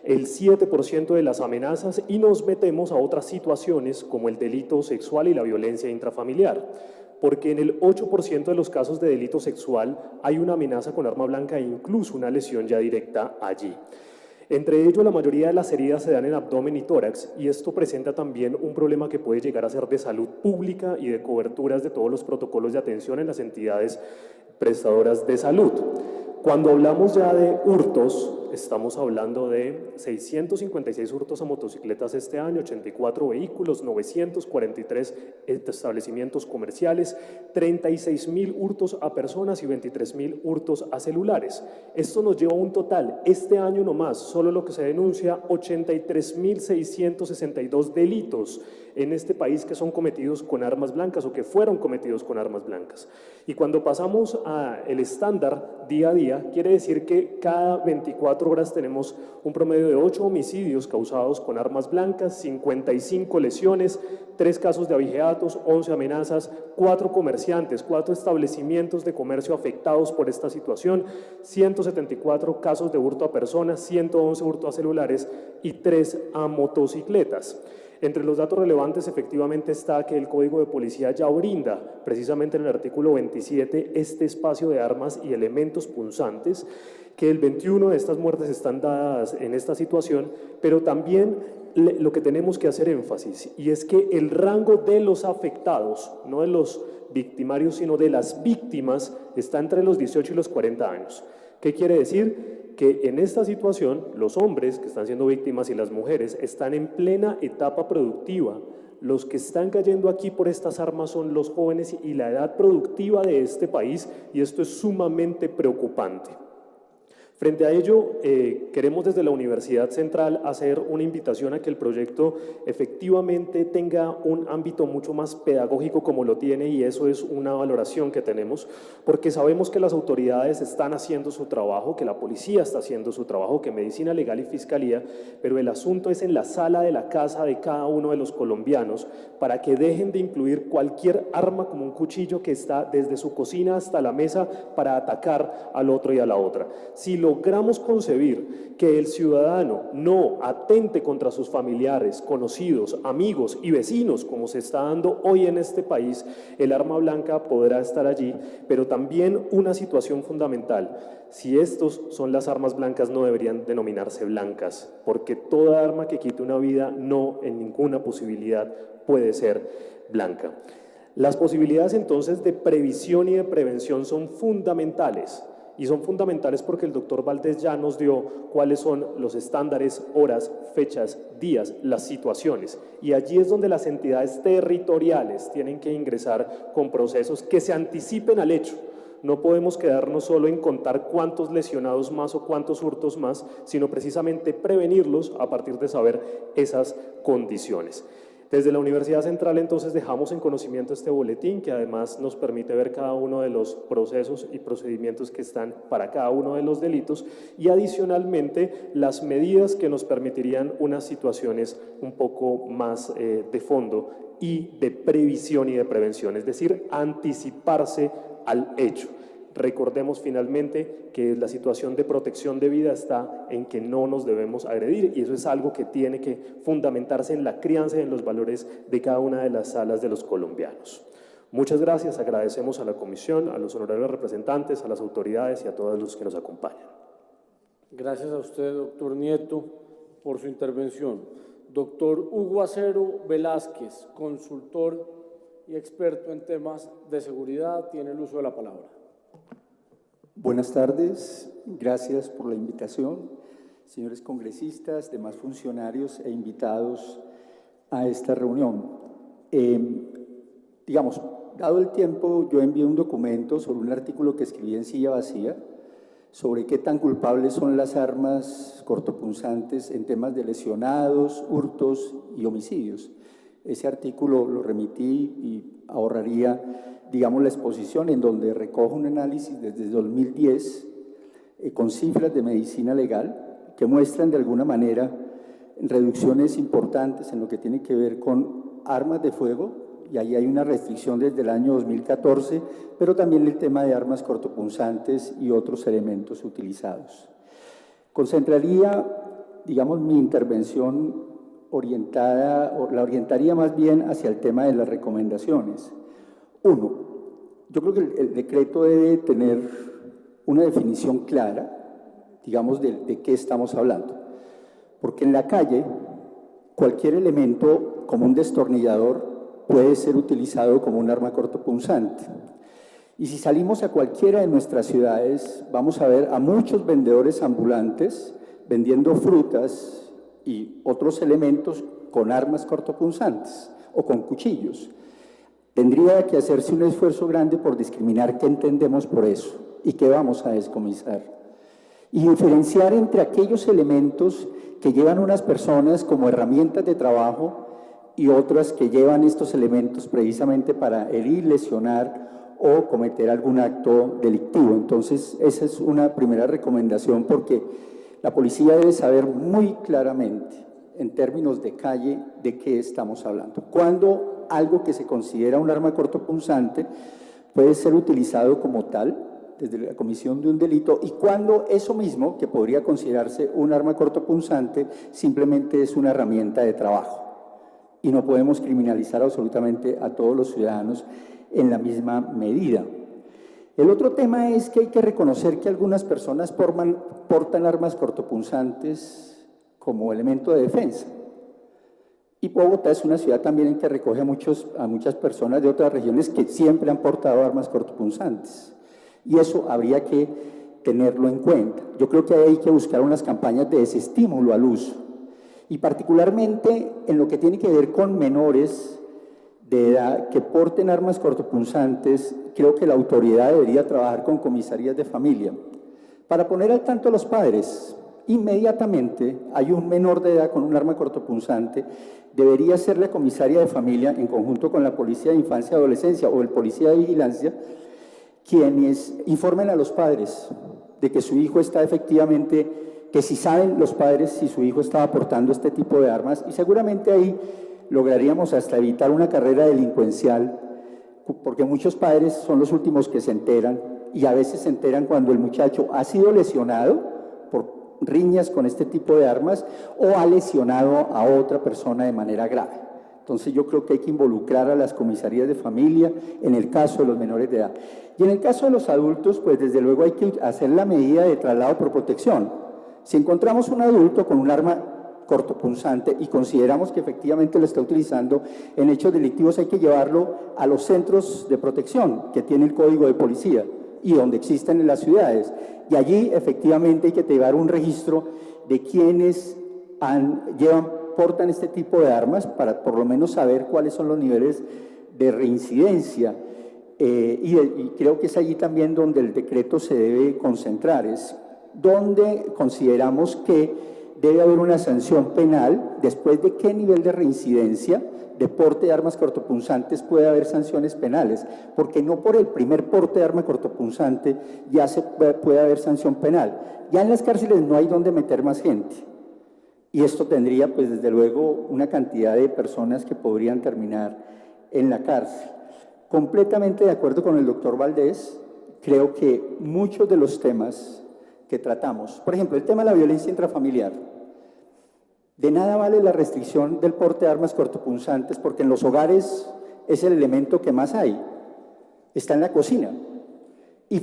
el 7% de las amenazas, y nos metemos a otras situaciones como el delito sexual y la violencia intrafamiliar, porque en el 8% de los casos de delito sexual hay una amenaza con arma blanca e incluso una lesión ya directa allí. Entre ellos, la mayoría de las heridas se dan en abdomen y tórax, y esto presenta también un problema que puede llegar a ser de salud pública y de coberturas de todos los protocolos de atención en las entidades prestadoras de salud. Cuando hablamos ya de hurtos, estamos hablando de 656 hurtos a motocicletas este año, 84 vehículos, 943 establecimientos comerciales, 36.000 hurtos a personas y 23.000 hurtos a celulares. Esto nos lleva a un total, este año nomás, solo lo que se denuncia, 83.662 delitos en este país que son cometidos con armas blancas o que fueron cometidos con armas blancas. Y cuando pasamos al estándar día a día, quiere decir que cada 24 horas tenemos un promedio de 8 homicidios causados con armas blancas, 55 lesiones, 3 casos de abigeatos, 11 amenazas, 4 comerciantes, 4 establecimientos de comercio afectados por esta situación, 174 casos de hurto a personas, 111 hurto a celulares y 3 a motocicletas. Entre los datos relevantes efectivamente está que el Código de Policía ya brinda, precisamente en el artículo 27, este espacio de armas y elementos punzantes, que el 21 de estas muertes están dadas en esta situación, pero también lo que tenemos que hacer énfasis, y es que el rango de los afectados, no de los victimarios, sino de las víctimas, está entre los 18 y los 40 años. ¿Qué quiere decir? Que en esta situación los hombres que están siendo víctimas y las mujeres están en plena etapa productiva. Los que están cayendo aquí por estas armas son los jóvenes y la edad productiva de este país, y esto es sumamente preocupante. Frente a ello, queremos desde la Universidad Central hacer una invitación a que el proyecto efectivamente tenga un ámbito mucho más pedagógico como lo tiene, y eso es una valoración que tenemos, porque sabemos que las autoridades están haciendo su trabajo, que la policía está haciendo su trabajo, que Medicina Legal y Fiscalía, pero el asunto es en la sala de la casa de cada uno de los colombianos, para que dejen de incluir cualquier arma como un cuchillo que está desde su cocina hasta la mesa para atacar al otro y a la otra. Si logramos concebir que el ciudadano no atente contra sus familiares, conocidos, amigos y vecinos, como se está dando hoy en este país, el arma blanca podrá estar allí, pero también una situación fundamental: si estos son las armas blancas, no deberían denominarse blancas, porque toda arma que quite una vida no, en ninguna posibilidad, puede ser blanca. Las posibilidades entonces de previsión y de prevención son fundamentales. Y son fundamentales porque el doctor Valdés ya nos dio cuáles son los estándares, horas, fechas, días, las situaciones. Y allí es donde las entidades territoriales tienen que ingresar con procesos que se anticipen al hecho. No podemos quedarnos solo en contar cuántos lesionados más o cuántos hurtos más, sino precisamente prevenirlos a partir de saber esas condiciones. Desde la Universidad Central entonces dejamos en conocimiento este boletín, que además nos permite ver cada uno de los procesos y procedimientos que están para cada uno de los delitos, y adicionalmente las medidas que nos permitirían unas situaciones un poco más de fondo y de previsión y de prevención, es decir, anticiparse al hecho. Recordemos finalmente que la situación de protección de vida está en que no nos debemos agredir, y eso es algo que tiene que fundamentarse en la crianza y en los valores de cada una de las salas de los colombianos. Muchas gracias, agradecemos a la comisión, a los honorables representantes, a las autoridades y a todos los que nos acompañan. Gracias a usted, doctor Nieto, por su intervención. Doctor Hugo Acero Velázquez, consultor y experto en temas de seguridad, tiene el uso de la palabra. Buenas tardes, gracias por la invitación, señores congresistas, demás funcionarios e invitados a esta reunión. Dado el tiempo, yo envié un documento sobre un artículo que escribí en Silla Vacía sobre qué tan culpables son las armas cortopunzantes en temas de lesionados, hurtos y homicidios. Ese artículo lo remití y ahorraría, la exposición, en donde recojo un análisis desde 2010 con cifras de medicina legal que muestran de alguna manera reducciones importantes en lo que tiene que ver con armas de fuego, y ahí hay una restricción desde el año 2014, pero también el tema de armas cortopunzantes y otros elementos utilizados. Concentraría, mi intervención la orientaría más bien hacia el tema de las recomendaciones. Uno, yo creo que el decreto debe tener una definición clara, de qué estamos hablando. Porque en la calle, cualquier elemento como un destornillador puede ser utilizado como un arma cortopunzante. Y si salimos a cualquiera de nuestras ciudades, vamos a ver a muchos vendedores ambulantes vendiendo frutas y otros elementos con armas cortopunzantes o con cuchillos. Tendría que hacerse un esfuerzo grande por discriminar qué entendemos por eso y qué vamos a descomisar. Y diferenciar entre aquellos elementos que llevan unas personas como herramientas de trabajo y otras que llevan estos elementos precisamente para herir, lesionar o cometer algún acto delictivo. Entonces, esa es una primera recomendación, porque la policía debe saber muy claramente, en términos de calle, de qué estamos hablando. Cuando algo que se considera un arma cortopunzante puede ser utilizado como tal, desde la comisión de un delito, y cuando eso mismo, que podría considerarse un arma cortopunzante, simplemente es una herramienta de trabajo. Y no podemos criminalizar absolutamente a todos los ciudadanos en la misma medida. El otro tema es que hay que reconocer que algunas personas portan armas cortopunzantes como elemento de defensa. Y Bogotá es una ciudad también en que recoge a muchas personas de otras regiones que siempre han portado armas cortopunzantes. Y eso habría que tenerlo en cuenta. Yo creo que hay que buscar unas campañas de desestímulo al uso. Y particularmente en lo que tiene que ver con menores de edad que porten armas cortopunzantes, creo que la autoridad debería trabajar con comisarías de familia para poner al tanto a los padres. Inmediatamente hay un menor de edad con un arma cortopunzante, debería ser la comisaria de familia en conjunto con la policía de infancia y adolescencia o el policía de vigilancia quienes informen a los padres de que su hijo está efectivamente, que si saben los padres si su hijo estaba portando este tipo de armas, y seguramente ahí lograríamos hasta evitar una carrera delincuencial, porque muchos padres son los últimos que se enteran, y a veces se enteran cuando el muchacho ha sido lesionado por riñas con este tipo de armas o ha lesionado a otra persona de manera grave. Entonces yo creo que hay que involucrar a las comisarías de familia en el caso de los menores de edad. Y en el caso de los adultos, pues desde luego hay que hacer la medida de traslado por protección. Si encontramos un adulto con un arma cortopunzante y consideramos que efectivamente lo está utilizando en hechos delictivos, hay que llevarlo a los centros de protección que tiene el Código de Policía y donde existen en las ciudades. Y allí efectivamente hay que llevar un registro de quienes portan este tipo de armas para por lo menos saber cuáles son los niveles de reincidencia. Y creo que es allí también donde el decreto se debe concentrar, es donde consideramos que debe haber una sanción penal, después de qué nivel de reincidencia de porte de armas cortopunzantes puede haber sanciones penales, porque no por el primer porte de arma cortopunzante ya puede haber sanción penal. Ya en las cárceles no hay donde meter más gente, y esto tendría pues desde luego una cantidad de personas que podrían terminar en la cárcel. Completamente de acuerdo con el doctor Valdés, creo que muchos de los temas que tratamos, por ejemplo, el tema de la violencia intrafamiliar, de nada vale la restricción del porte de armas cortopunzantes porque en los hogares es el elemento que más hay, está en la cocina. Y es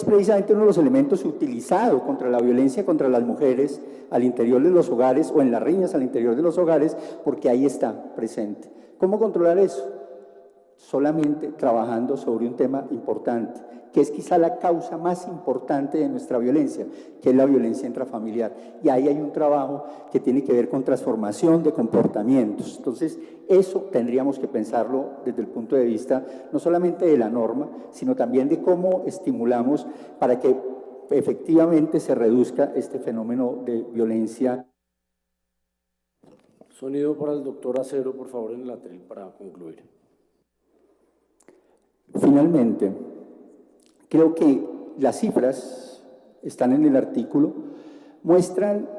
precisamente uno de los elementos utilizados contra la violencia contra las mujeres al interior de los hogares o en las riñas al interior de los hogares, porque ahí está presente. ¿Cómo controlar eso? Solamente trabajando sobre un tema importante, que es quizá la causa más importante de nuestra violencia, que es la violencia intrafamiliar. Y ahí hay un trabajo que tiene que ver con transformación de comportamientos. Entonces, eso tendríamos que pensarlo desde el punto de vista no solamente de la norma, sino también de cómo estimulamos para que efectivamente se reduzca este fenómeno de violencia. Sonido para el doctor Acero, por favor, en el atril para concluir. Finalmente, creo que las cifras, están en el artículo, muestran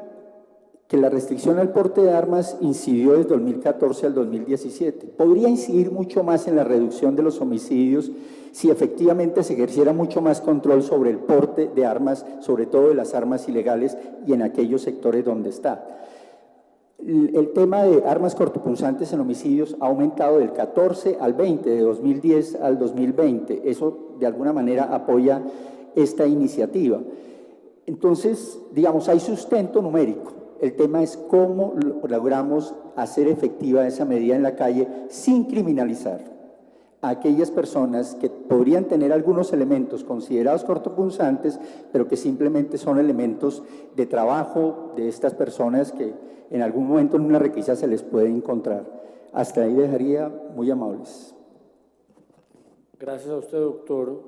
que la restricción al porte de armas incidió desde 2014 al 2017. Podría incidir mucho más en la reducción de los homicidios si efectivamente se ejerciera mucho más control sobre el porte de armas, sobre todo de las armas ilegales y en aquellos sectores donde está. El tema de armas cortopunzantes en homicidios ha aumentado del 14 al 20, de 2010 al 2020. Eso de alguna manera apoya esta iniciativa. Entonces, digamos, hay sustento numérico. El tema es cómo logramos hacer efectiva esa medida en la calle sin criminalizar a aquellas personas que podrían tener algunos elementos considerados cortopunzantes, pero que simplemente son elementos de trabajo de estas personas que en algún momento en una requisa se les puede encontrar. Hasta ahí dejaría, muy amables. Gracias a usted, doctor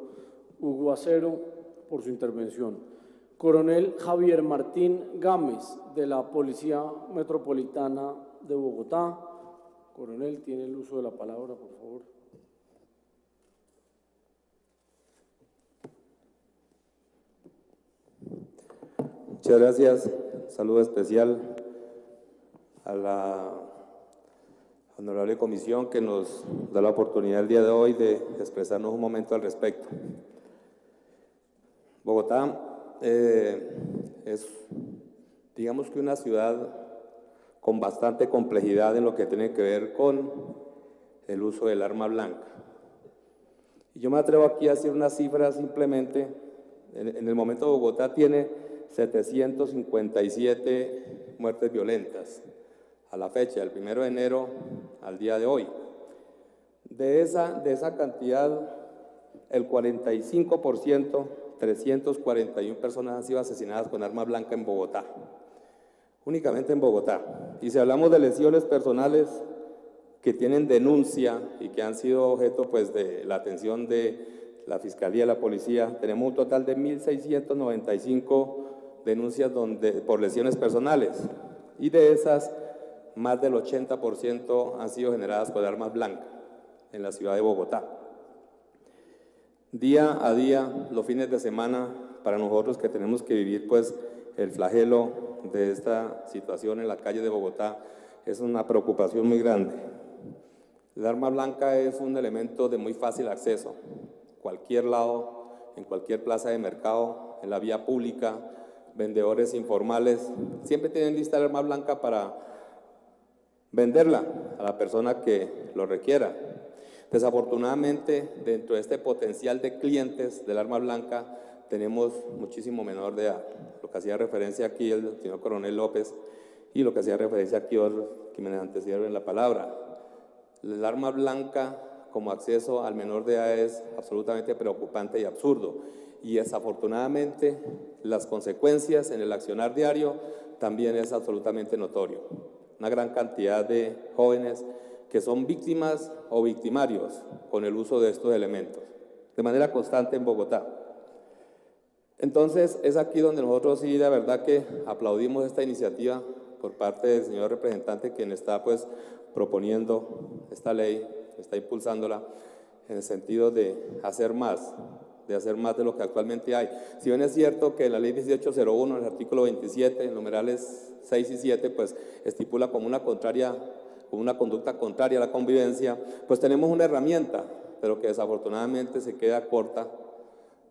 Hugo Acero, por su intervención. Coronel Javier Martín Gámez, de la Policía Metropolitana de Bogotá. Coronel, tiene el uso de la palabra, por favor. Muchas gracias. Saludo especial a la honorable comisión que nos da la oportunidad el día de hoy de expresarnos un momento al respecto. Bogotá es, digamos que una ciudad con bastante complejidad en lo que tiene que ver con el uso del arma blanca. Y yo me atrevo aquí a decir una cifra simplemente. En el momento Bogotá tiene 757 muertes violentas a la fecha, del 1 de enero al día de hoy. De esa cantidad, el 45%, 341 personas han sido asesinadas con arma blanca en Bogotá, únicamente en Bogotá. Y si hablamos de lesiones personales que tienen denuncia y que han sido objeto pues, de la atención de la Fiscalía y la Policía, tenemos un total de 1.695 denuncias por lesiones personales, y de esas, más del 80% han sido generadas con armas blancas en la ciudad de Bogotá. Día a día, los fines de semana, para nosotros que tenemos que vivir pues, el flagelo de esta situación en la calle de Bogotá, es una preocupación muy grande. El arma blanca es un elemento de muy fácil acceso. Cualquier lado, en cualquier plaza de mercado, en la vía pública, vendedores informales, siempre tienen lista el arma blanca para venderla a la persona que lo requiera. Desafortunadamente, dentro de este potencial de clientes del arma blanca, tenemos muchísimo menor de edad. Lo que hacía referencia aquí el señor Coronel López y lo que hacía referencia aquí otros que me antecedieron en la palabra. El arma blanca como acceso al menor de edad es absolutamente preocupante y absurdo. Y desafortunadamente las consecuencias en el accionar diario también es absolutamente notorio. Una gran cantidad de jóvenes que son víctimas o victimarios con el uso de estos elementos, de manera constante en Bogotá. Entonces es aquí donde nosotros sí, de verdad que aplaudimos esta iniciativa por parte del señor representante, quien está pues proponiendo esta ley, está impulsándola en el sentido de hacer más de lo que actualmente hay. Si bien es cierto que la ley 1801, en el artículo 27, en numerales 6 y 7, pues estipula como una conducta contraria a la convivencia, pues tenemos una herramienta, pero que desafortunadamente se queda corta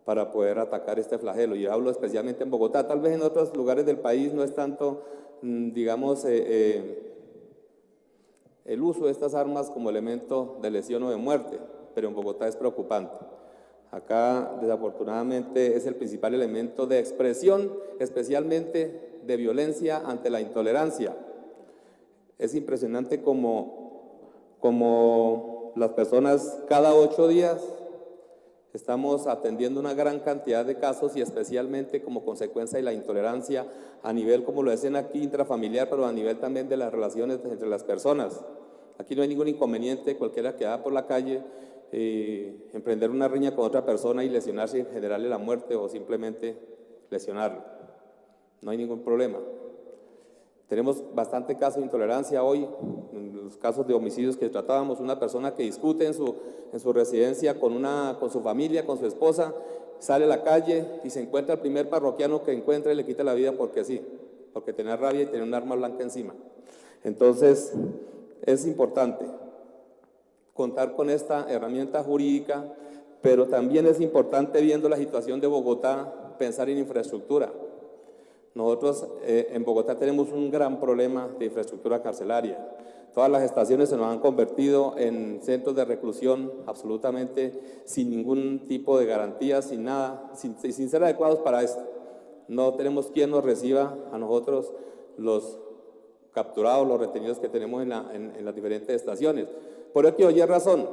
para poder atacar este flagelo. Y hablo especialmente en Bogotá, tal vez en otros lugares del país no es tanto, digamos, el uso de estas armas como elemento de lesión o de muerte, pero en Bogotá es preocupante. Acá, desafortunadamente, es el principal elemento de expresión, especialmente de violencia ante la intolerancia. Es impresionante como las personas cada 8 días estamos atendiendo una gran cantidad de casos y especialmente como consecuencia de la intolerancia a nivel, como lo decían aquí, intrafamiliar, pero a nivel también de las relaciones entre las personas. Aquí no hay ningún inconveniente, cualquiera que vaya por la calle, emprender una riña con otra persona y lesionarse y generarle la muerte o simplemente lesionarlo. No hay ningún problema. Tenemos bastante casos de intolerancia hoy, en los casos de homicidios que tratábamos, una persona que discute en su residencia con su familia, con su esposa, sale a la calle y se encuentra el primer parroquiano que encuentra y le quita la vida porque sí, porque tenía rabia y tenía un arma blanca encima. Entonces, es importante contar con esta herramienta jurídica, pero también es importante, viendo la situación de Bogotá, pensar en infraestructura. Nosotros en Bogotá tenemos un gran problema de infraestructura carcelaria. Todas las estaciones se nos han convertido en centros de reclusión absolutamente sin ningún tipo de garantía, sin nada, sin ser adecuados para esto. No tenemos quien nos reciba a nosotros los capturados, los retenidos que tenemos en las diferentes estaciones. Por eso que oye razón.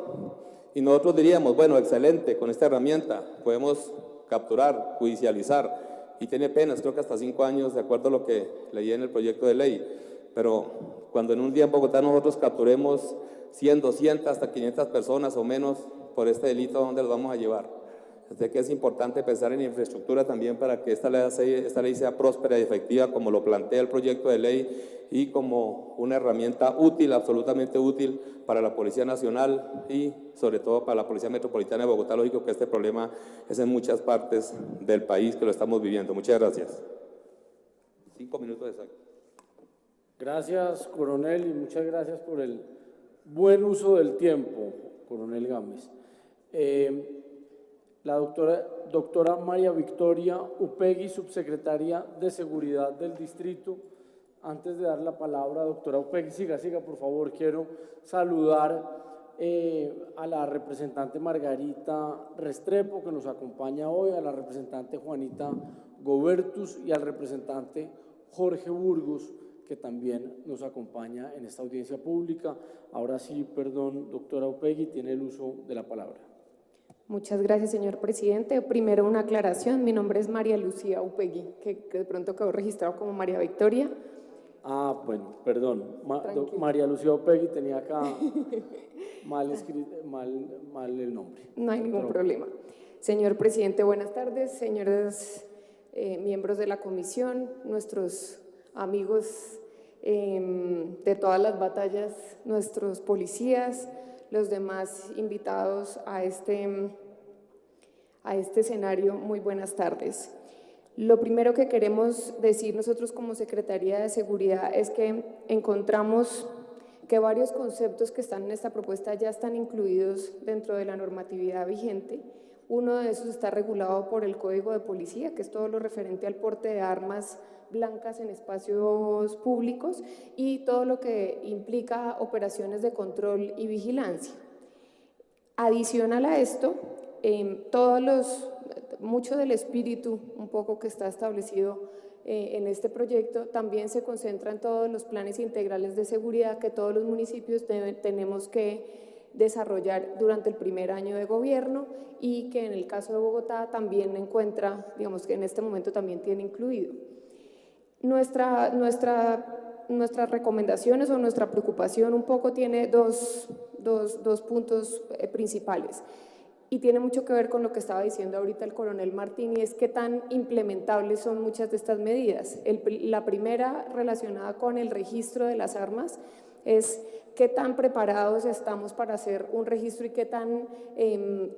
Y nosotros diríamos, bueno, excelente, con esta herramienta podemos capturar, judicializar, y tiene penas, creo que hasta 5 años, de acuerdo a lo que leí en el proyecto de ley. Pero cuando en un día en Bogotá nosotros capturemos 100, 200, hasta 500 personas o menos por este delito, ¿a dónde los vamos a llevar? Así que es importante pensar en infraestructura también para que esta ley sea próspera y efectiva, como lo plantea el proyecto de ley, y como una herramienta útil, absolutamente útil para la Policía Nacional y sobre todo para la Policía Metropolitana de Bogotá. Lógico que este problema es en muchas partes del país que lo estamos viviendo. Muchas gracias. 5 minutos exactos. Gracias, coronel, y muchas gracias por el buen uso del tiempo, coronel Gámez. La doctora María Victoria Upegui, subsecretaria de Seguridad del Distrito. Antes de dar la palabra, doctora Upegui, siga, por favor. Quiero saludar a la representante Margarita Restrepo, que nos acompaña hoy, a la representante Juanita Gobertus y al representante Jorge Burgos, que también nos acompaña en esta audiencia pública. Ahora sí, perdón, doctora Upegui, tiene el uso de la palabra. Muchas gracias, señor presidente. Primero, una aclaración. Mi nombre es María Lucía Upegui, que de pronto quedó registrado como María Victoria. Ah, bueno, perdón. María Lucía Upegui tenía acá mal el nombre. No hay ningún problema. Señor presidente, buenas tardes. Señores miembros de la comisión, nuestros amigos de todas las batallas, nuestros policías, los demás invitados a este escenario, muy buenas tardes. Lo primero que queremos decir nosotros como Secretaría de Seguridad es que encontramos que varios conceptos que están en esta propuesta ya están incluidos dentro de la normatividad vigente. Uno de esos está regulado por el Código de Policía, que es todo lo referente al porte de armas blancas en espacios públicos y todo lo que implica operaciones de control y vigilancia. Adicional a esto, mucho del espíritu un poco que está establecido en este proyecto también se concentra en todos los planes integrales de seguridad que todos los municipios tenemos que desarrollar durante el primer año de gobierno y que en el caso de Bogotá también encuentra, digamos que en este momento también tiene incluido. Nuestras recomendaciones o nuestra preocupación un poco tiene dos puntos principales y tiene mucho que ver con lo que estaba diciendo ahorita el coronel Martín, y es qué tan implementables son muchas de estas medidas. La primera, relacionada con el registro de las armas, es qué tan preparados estamos para hacer un registro y qué tan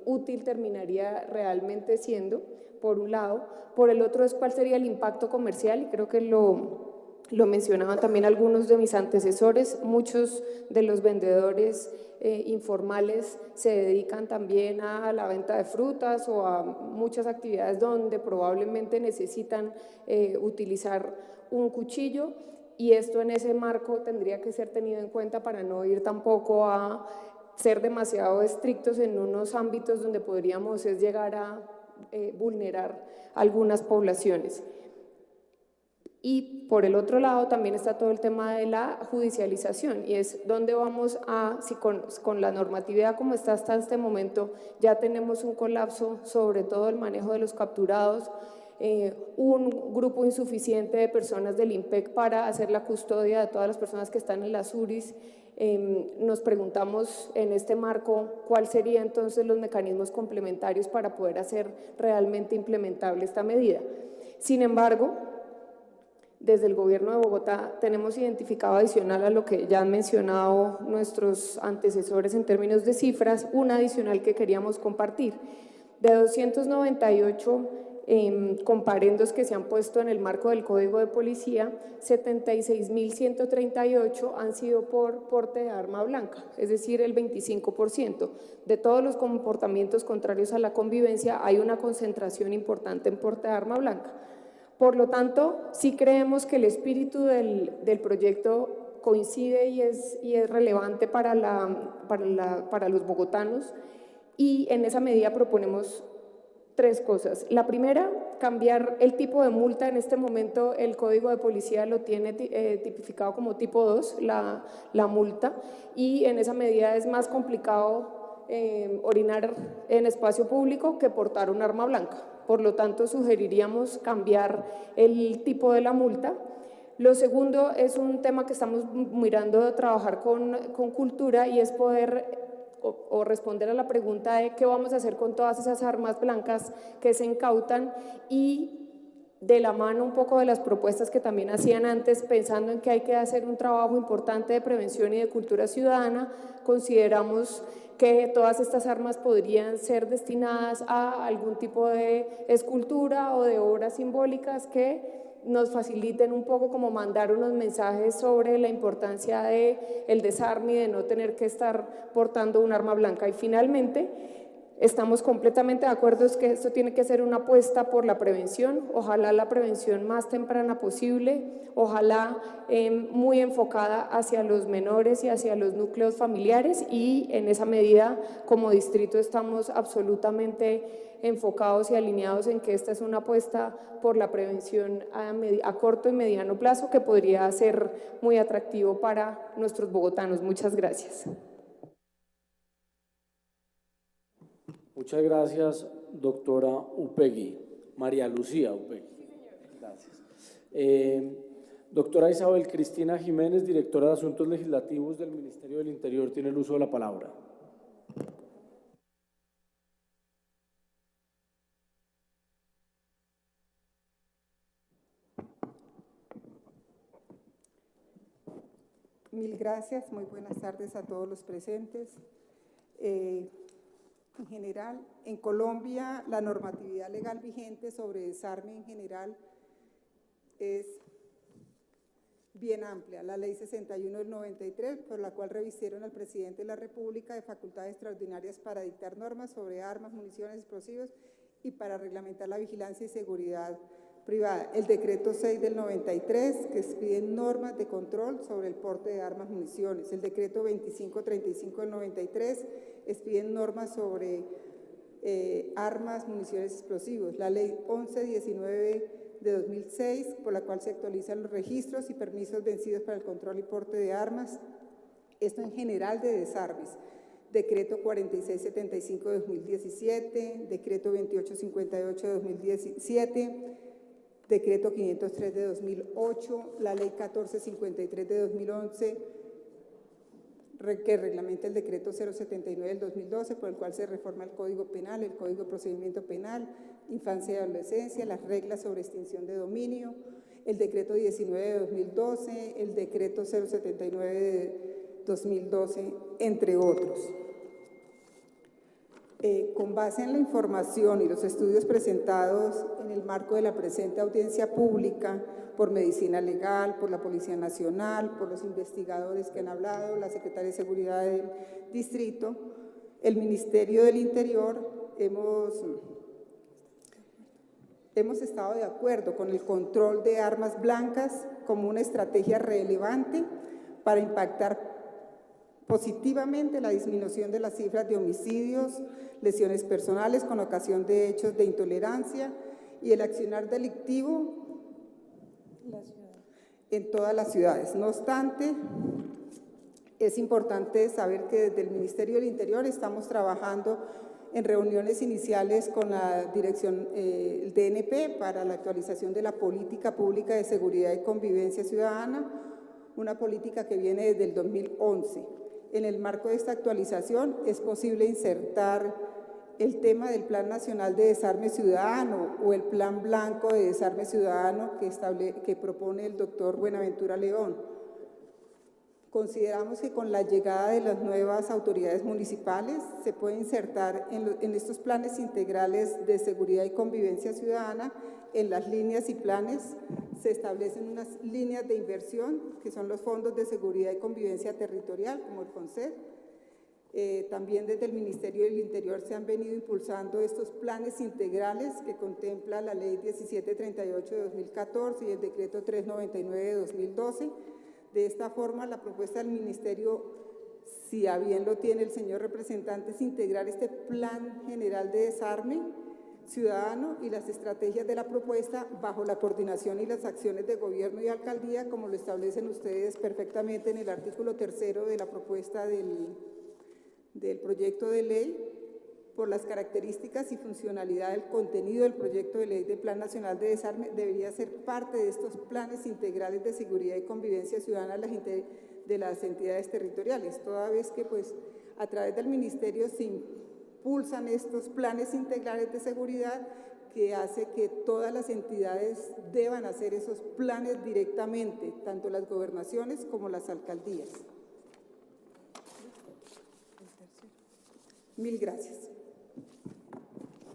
útil terminaría realmente siendo, por un lado. Por el otro es cuál sería el impacto comercial, y creo que lo mencionaban también algunos de mis antecesores. Muchos de los vendedores informales se dedican también a la venta de frutas o a muchas actividades donde probablemente necesitan utilizar un cuchillo, y esto en ese marco tendría que ser tenido en cuenta para no ir tampoco a ser demasiado estrictos en unos ámbitos donde podríamos llegar a vulnerar algunas poblaciones. Y por el otro lado también está todo el tema de la judicialización, y es dónde vamos a, si con la normatividad como está hasta este momento ya tenemos un colapso sobre todo el manejo de los capturados, un grupo insuficiente de personas del IMPEC para hacer la custodia de todas las personas que están en las URIs. Nos preguntamos en este marco cuáles serían entonces los mecanismos complementarios para poder hacer realmente implementable esta medida. Sin embargo, desde el gobierno de Bogotá tenemos identificado, adicional a lo que ya han mencionado nuestros antecesores en términos de cifras, una adicional que queríamos compartir. De 298 comparendos que se han puesto en el marco del Código de Policía, 76.138 han sido por porte de arma blanca, es decir, el 25%. De todos los comportamientos contrarios a la convivencia hay una concentración importante en porte de arma blanca. Por lo tanto, sí creemos que el espíritu del proyecto coincide y es relevante para los bogotanos, y en esa medida proponemos tres cosas. La primera, cambiar el tipo de multa. En este momento el Código de Policía lo tiene tipificado como tipo 2, la multa, y en esa medida es más complicado orinar en espacio público que portar un arma blanca. Por lo tanto, sugeriríamos cambiar el tipo de la multa. Lo segundo es un tema que estamos mirando de trabajar con cultura, y es poder o responder a la pregunta de qué vamos a hacer con todas esas armas blancas que se incautan, y de la mano un poco de las propuestas que también hacían antes, pensando en que hay que hacer un trabajo importante de prevención y de cultura ciudadana, consideramos que todas estas armas podrían ser destinadas a algún tipo de escultura o de obras simbólicas que nos faciliten un poco como mandar unos mensajes sobre la importancia del desarme y de no tener que estar portando un arma blanca. Y finalmente, estamos completamente de acuerdo en que esto tiene que ser una apuesta por la prevención, ojalá la prevención más temprana posible, ojalá muy enfocada hacia los menores y hacia los núcleos familiares, y en esa medida como distrito estamos absolutamente enfocados y alineados en que esta es una apuesta por la prevención a corto y mediano plazo que podría ser muy atractivo para nuestros bogotanos. Muchas gracias. Muchas gracias, doctora Upegui. María Lucía Upegui. Gracias. Doctora Isabel Cristina Jiménez, directora de Asuntos Legislativos del Ministerio del Interior, tiene el uso de la palabra. Mil gracias, muy buenas tardes a todos los presentes. En general, en Colombia, la normatividad legal vigente sobre desarme en general es bien amplia. La Ley 61 del 93, por la cual revistieron al presidente de la República de facultades extraordinarias para dictar normas sobre armas, municiones, explosivos y para reglamentar la vigilancia y seguridad privada. El decreto 6 del 93, que expide normas de control sobre el porte de armas, municiones. El decreto 2535 del 93, expide normas sobre armas, municiones, explosivos. La ley 1119 de 2006, por la cual se actualizan los registros y permisos vencidos para el control y porte de armas. Esto en general de desarmes. Decreto 4675 de 2017, decreto 2858 de 2017, decreto 503 de 2008, la ley 1453 de 2011, que reglamenta el decreto 079 del 2012, por el cual se reforma el Código Penal, el Código de Procedimiento Penal, Infancia y Adolescencia, las reglas sobre extinción de dominio, el decreto 19 de 2012, el decreto 079 de 2012, entre otros. Con base en la información y los estudios presentados en el marco de la presente audiencia pública por Medicina Legal, por la Policía Nacional, por los investigadores que han hablado, la Secretaría de Seguridad del Distrito, el Ministerio del Interior, hemos estado de acuerdo con el control de armas blancas como una estrategia relevante para impactar positivamente la disminución de las cifras de homicidios, lesiones personales con ocasión de hechos de intolerancia y el accionar delictivo en todas las ciudades. No obstante, es importante saber que desde el Ministerio del Interior estamos trabajando en reuniones iniciales con la dirección el DNP para la actualización de la política pública de seguridad y convivencia ciudadana, una política que viene desde el 2011. En el marco de esta actualización es posible insertar el tema del Plan Nacional de Desarme Ciudadano o el Plan Blanco de Desarme Ciudadano que propone el doctor Buenaventura León. Consideramos que con la llegada de las nuevas autoridades municipales se puede insertar en estos planes integrales de seguridad y convivencia ciudadana, en las líneas y planes se establecen unas líneas de inversión que son los fondos de seguridad y convivencia territorial, como el FONSET. También desde el Ministerio del Interior se han venido impulsando estos planes integrales que contempla la Ley 1738 de 2014 y el Decreto 399 de 2012. De esta forma, la propuesta del Ministerio, si a bien lo tiene el señor representante, es integrar este Plan General de Desarme ciudadano y las estrategias de la propuesta bajo la coordinación y las acciones de gobierno y alcaldía, como lo establecen ustedes perfectamente en el artículo 3º de la propuesta del proyecto de ley, por las características y funcionalidad del contenido del proyecto de ley de Plan Nacional de Desarme, debería ser parte de estos planes integrales de seguridad y convivencia ciudadana de las entidades territoriales, toda vez que pues a través del ministerio se impulsan estos planes integrales de seguridad que hace que todas las entidades deban hacer esos planes directamente, tanto las gobernaciones como las alcaldías. Mil gracias.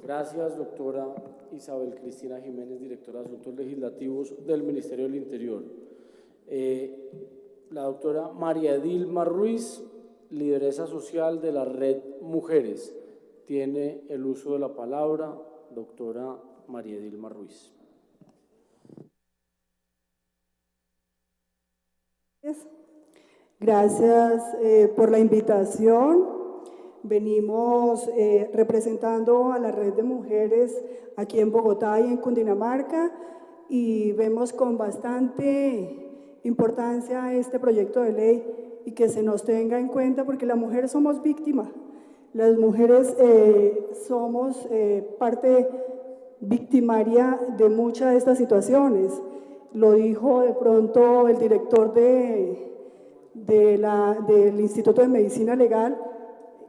Gracias, doctora Isabel Cristina Jiménez, directora de Asuntos Legislativos del Ministerio del Interior. La doctora María Dilma Ruiz, lideresa social de la Red Mujeres. Tiene el uso de la palabra, doctora María Dilma Ruiz. Gracias por la invitación. Venimos representando a la Red de Mujeres aquí en Bogotá y en Cundinamarca y vemos con bastante importancia este proyecto de ley y que se nos tenga en cuenta porque las mujeres somos víctimas. Las mujeres somos parte victimaria de muchas de estas situaciones. Lo dijo de pronto el director del Instituto de Medicina Legal,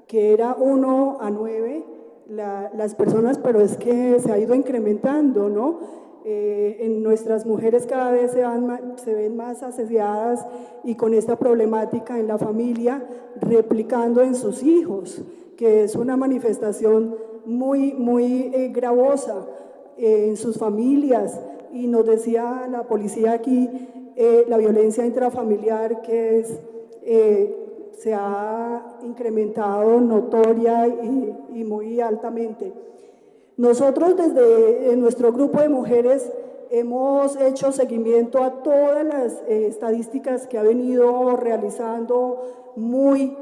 que era 1 a 9 las personas, pero es que se ha ido incrementando, ¿no? En nuestras mujeres cada vez se ven más asediadas y con esta problemática en la familia, replicando en sus hijos, que es una manifestación muy, muy gravosa en sus familias. Y nos decía la policía aquí, la violencia intrafamiliar que se ha incrementado notoria y muy altamente. Nosotros desde nuestro grupo de mujeres hemos hecho seguimiento a todas las estadísticas que ha venido realizando muy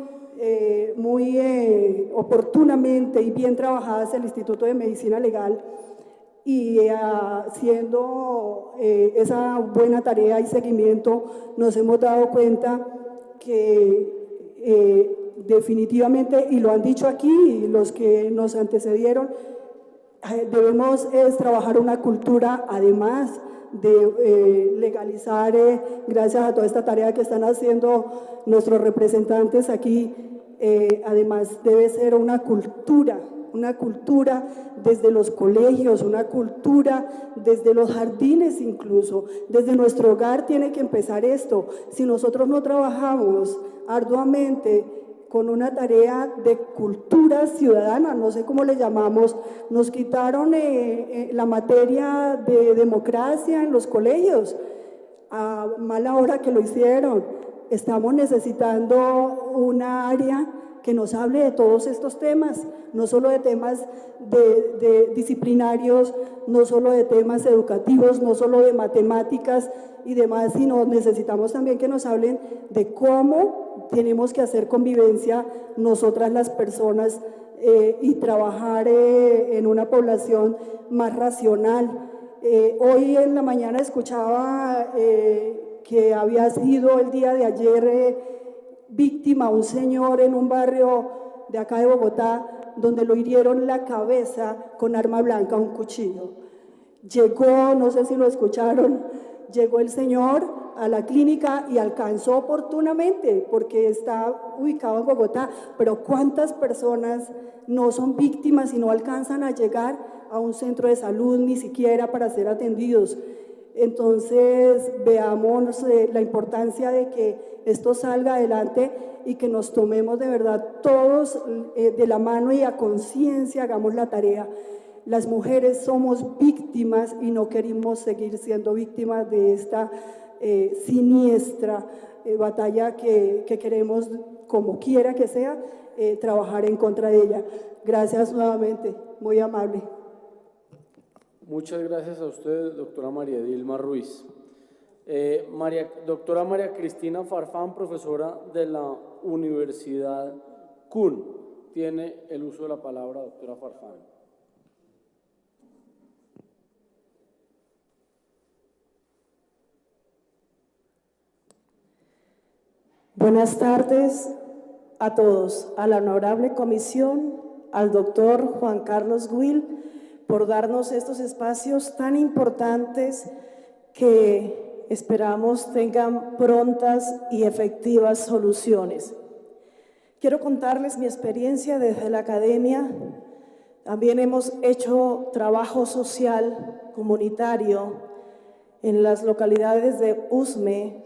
oportunamente y bien trabajadas el Instituto de Medicina Legal, y haciendo esa buena tarea y seguimiento nos hemos dado cuenta que definitivamente, y lo han dicho aquí los que nos antecedieron, debemos trabajar una cultura, además de legalizar, gracias a toda esta tarea que están haciendo nuestros representantes aquí, además debe ser una cultura desde los colegios, una cultura desde los jardines incluso, desde nuestro hogar tiene que empezar esto. Si nosotros no trabajamos arduamente con una tarea de cultura ciudadana, no sé cómo le llamamos, nos quitaron la materia de democracia en los colegios, a mala hora que lo hicieron. Estamos necesitando una área que nos hable de todos estos temas, no solo de temas de disciplinarios, no solo de temas educativos, no solo de matemáticas y demás, sino necesitamos también que nos hablen de cómo tenemos que hacer convivencia nosotras las personas y trabajar en una población más racional. Hoy en la mañana escuchaba que había sido el día de ayer víctima un señor en un barrio de acá de Bogotá, donde lo hirieron la cabeza con arma blanca, un cuchillo. Llegó, no sé si lo escucharon, llegó el señor a la clínica y alcanzó oportunamente, porque está ubicado en Bogotá, pero ¿cuántas personas no son víctimas y no alcanzan a llegar a un centro de salud ni siquiera para ser atendidos? Entonces, veamos la importancia de que esto salga adelante y que nos tomemos de verdad todos de la mano y a conciencia hagamos la tarea. Las mujeres somos víctimas y no queremos seguir siendo víctimas de esta siniestra batalla que queremos, como quiera que sea, trabajar en contra de ella. Gracias nuevamente, muy amable. Muchas gracias a usted, doctora María Dilma Ruiz. Doctora María Cristina Farfán, profesora de la Universidad CUN. Tiene el uso de la palabra, doctora Farfán. Buenas tardes a todos, a la honorable comisión, al doctor Juan Carlos Will, por darnos estos espacios tan importantes que esperamos tengan prontas y efectivas soluciones. Quiero contarles mi experiencia desde la academia. También hemos hecho trabajo social comunitario en las localidades de Usme,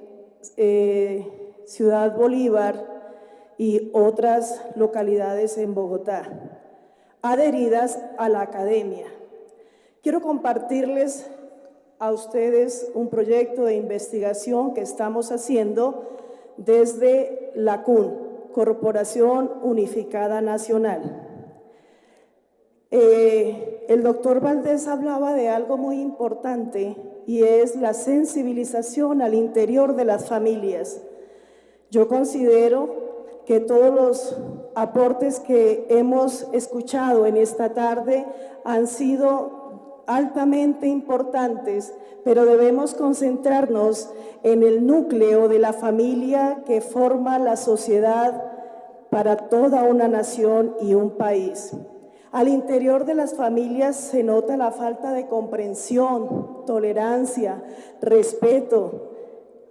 Ciudad Bolívar y otras localidades en Bogotá, adheridas a la academia. Quiero compartirles a ustedes un proyecto de investigación que estamos haciendo desde la CUN, Corporación Unificada Nacional. El doctor Valdés hablaba de algo muy importante y es la sensibilización al interior de las familias. Yo considero que todos los aportes que hemos escuchado en esta tarde han sido altamente importantes, pero debemos concentrarnos en el núcleo de la familia que forma la sociedad para toda una nación y un país. Al interior de las familias se nota la falta de comprensión, tolerancia, respeto.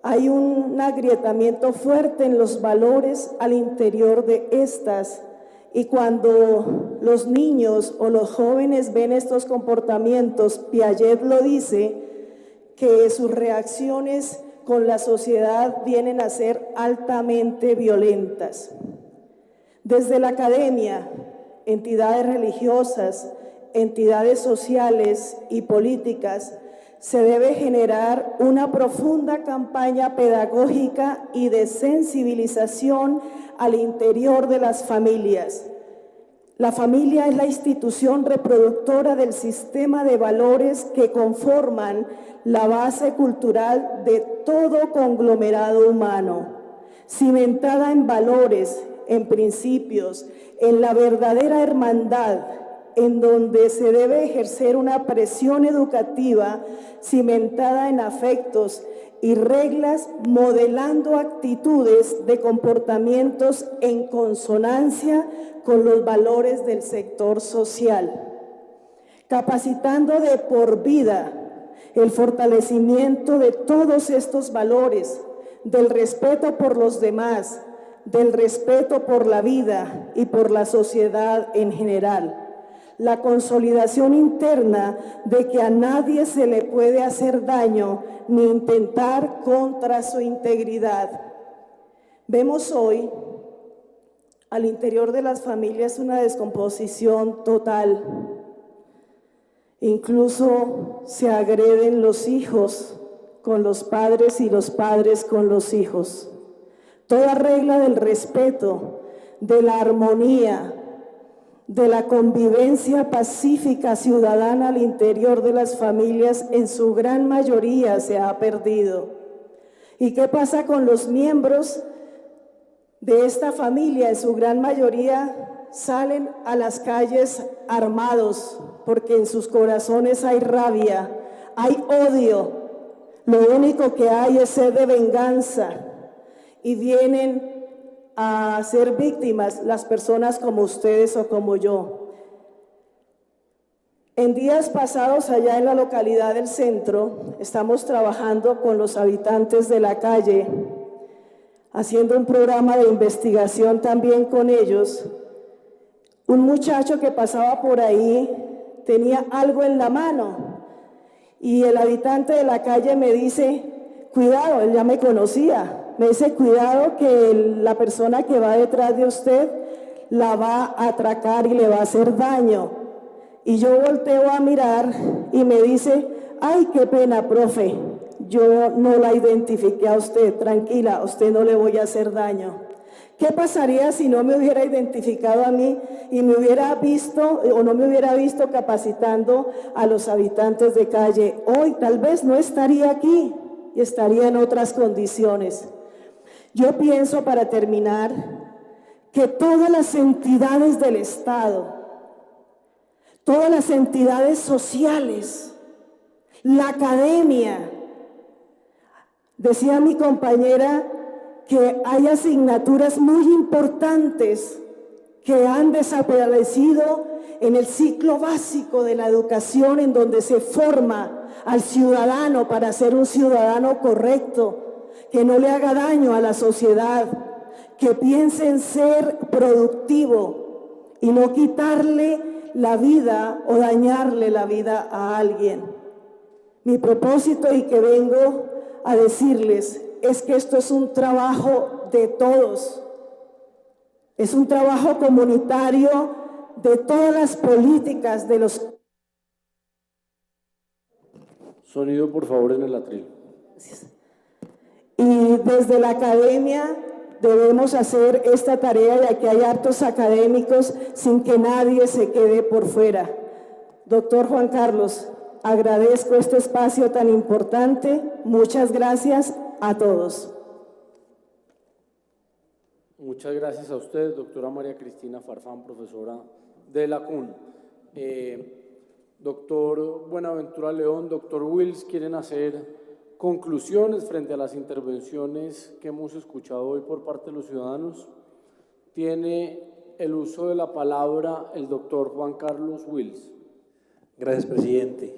Hay un agrietamiento fuerte en los valores al interior de estas. Y cuando los niños o los jóvenes ven estos comportamientos, Piaget lo dice, que sus reacciones con la sociedad vienen a ser altamente violentas. Desde la academia, entidades religiosas, entidades sociales y políticas, se debe generar una profunda campaña pedagógica y de sensibilización al interior de las familias. La familia es la institución reproductora del sistema de valores que conforman la base cultural de todo conglomerado humano, cimentada en valores, en principios, en la verdadera hermandad, en donde se debe ejercer una presión educativa cimentada en afectos y reglas, modelando actitudes de comportamientos en consonancia con los valores del sector social, capacitando de por vida el fortalecimiento de todos estos valores, del respeto por los demás, del respeto por la vida y por la sociedad en general. La consolidación interna de que a nadie se le puede hacer daño ni intentar contra su integridad. Vemos hoy al interior de las familias una descomposición total. Incluso se agreden los hijos con los padres y los padres con los hijos. Toda regla del respeto, de la armonía, de la convivencia pacífica ciudadana al interior de las familias, en su gran mayoría se ha perdido. ¿Y qué pasa con los miembros de esta familia? En su gran mayoría salen a las calles armados, porque en sus corazones hay rabia, hay odio. Lo único que hay es sed de venganza, y vienen a ser víctimas las personas como ustedes o como yo. En días pasados, allá en la localidad del centro, estamos trabajando con los habitantes de la calle, haciendo un programa de investigación también con ellos. Un muchacho que pasaba por ahí tenía algo en la mano y el habitante de la calle me dice, cuidado, él ya me conocía. Me dice, cuidado que la persona que va detrás de usted la va a atracar y le va a hacer daño. Y yo volteo a mirar y me dice, ay, qué pena, profe, yo no la identifiqué a usted, tranquila, a usted no le voy a hacer daño. ¿Qué pasaría si no me hubiera identificado a mí y me hubiera visto o no me hubiera visto capacitando a los habitantes de calle? Hoy tal vez no estaría aquí y estaría en otras condiciones. Yo pienso, para terminar, que todas las entidades del Estado, todas las entidades sociales, la academia, decía mi compañera que hay asignaturas muy importantes que han desaparecido en el ciclo básico de la educación, en donde se forma al ciudadano para ser un ciudadano correcto, que no le haga daño a la sociedad, que piense en ser productivo y no quitarle la vida o dañarle la vida a alguien. Mi propósito, y que vengo a decirles, es que esto es un trabajo de todos. Es un trabajo comunitario de todas las políticas de los... Sonido, por favor, en el atril. Y desde la academia debemos hacer esta tarea, ya que hay hartos académicos, sin que nadie se quede por fuera. Doctor Juan Carlos, agradezco este espacio tan importante. Muchas gracias a todos. Muchas gracias a usted, doctora María Cristina Farfán, profesora de la CUN. Doctor Buenaventura León, doctor Wills, ¿quieren hacer conclusiones frente a las intervenciones que hemos escuchado hoy por parte de los ciudadanos? Tiene el uso de la palabra el doctor Juan Carlos Wills. Gracias, presidente.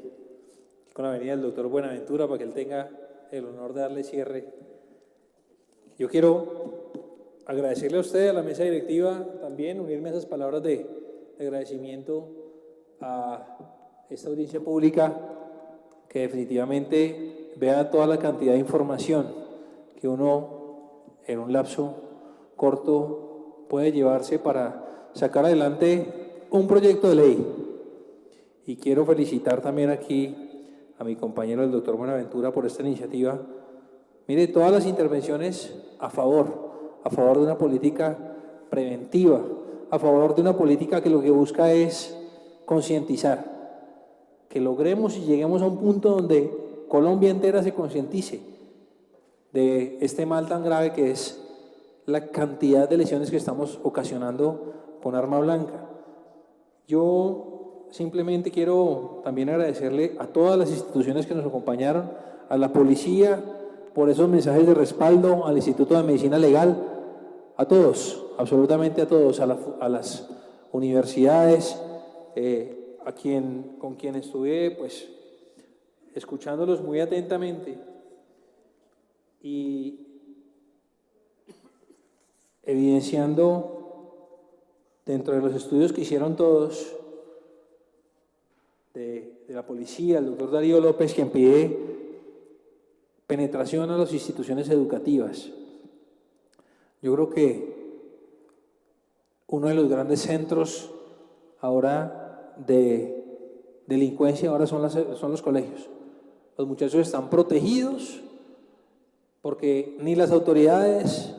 Con la venida del doctor Buenaventura, para que él tenga el honor de darle cierre. Yo quiero agradecerle a usted, a la mesa directiva, también unirme a esas palabras de agradecimiento a esta audiencia pública, que definitivamente vea toda la cantidad de información que uno en un lapso corto puede llevarse para sacar adelante un proyecto de ley. Y quiero felicitar también aquí a mi compañero el doctor Buenaventura por esta iniciativa. Mire, todas las intervenciones a favor de una política preventiva, a favor de una política que lo que busca es concientizar, que logremos y lleguemos a un punto donde Colombia entera se concientice de este mal tan grave que es la cantidad de lesiones que estamos ocasionando con arma blanca. Yo simplemente quiero también agradecerle a todas las instituciones que nos acompañaron, a la policía por esos mensajes de respaldo, al Instituto de Medicina Legal, a todos, absolutamente a todos, a las universidades, con quien estuve pues escuchándolos muy atentamente y evidenciando dentro de los estudios que hicieron todos de la policía, el doctor Darío López, quien pide penetración a las instituciones educativas. Yo creo que uno de los grandes centros ahora de delincuencia ahora son los colegios. Los muchachos están protegidos porque ni las autoridades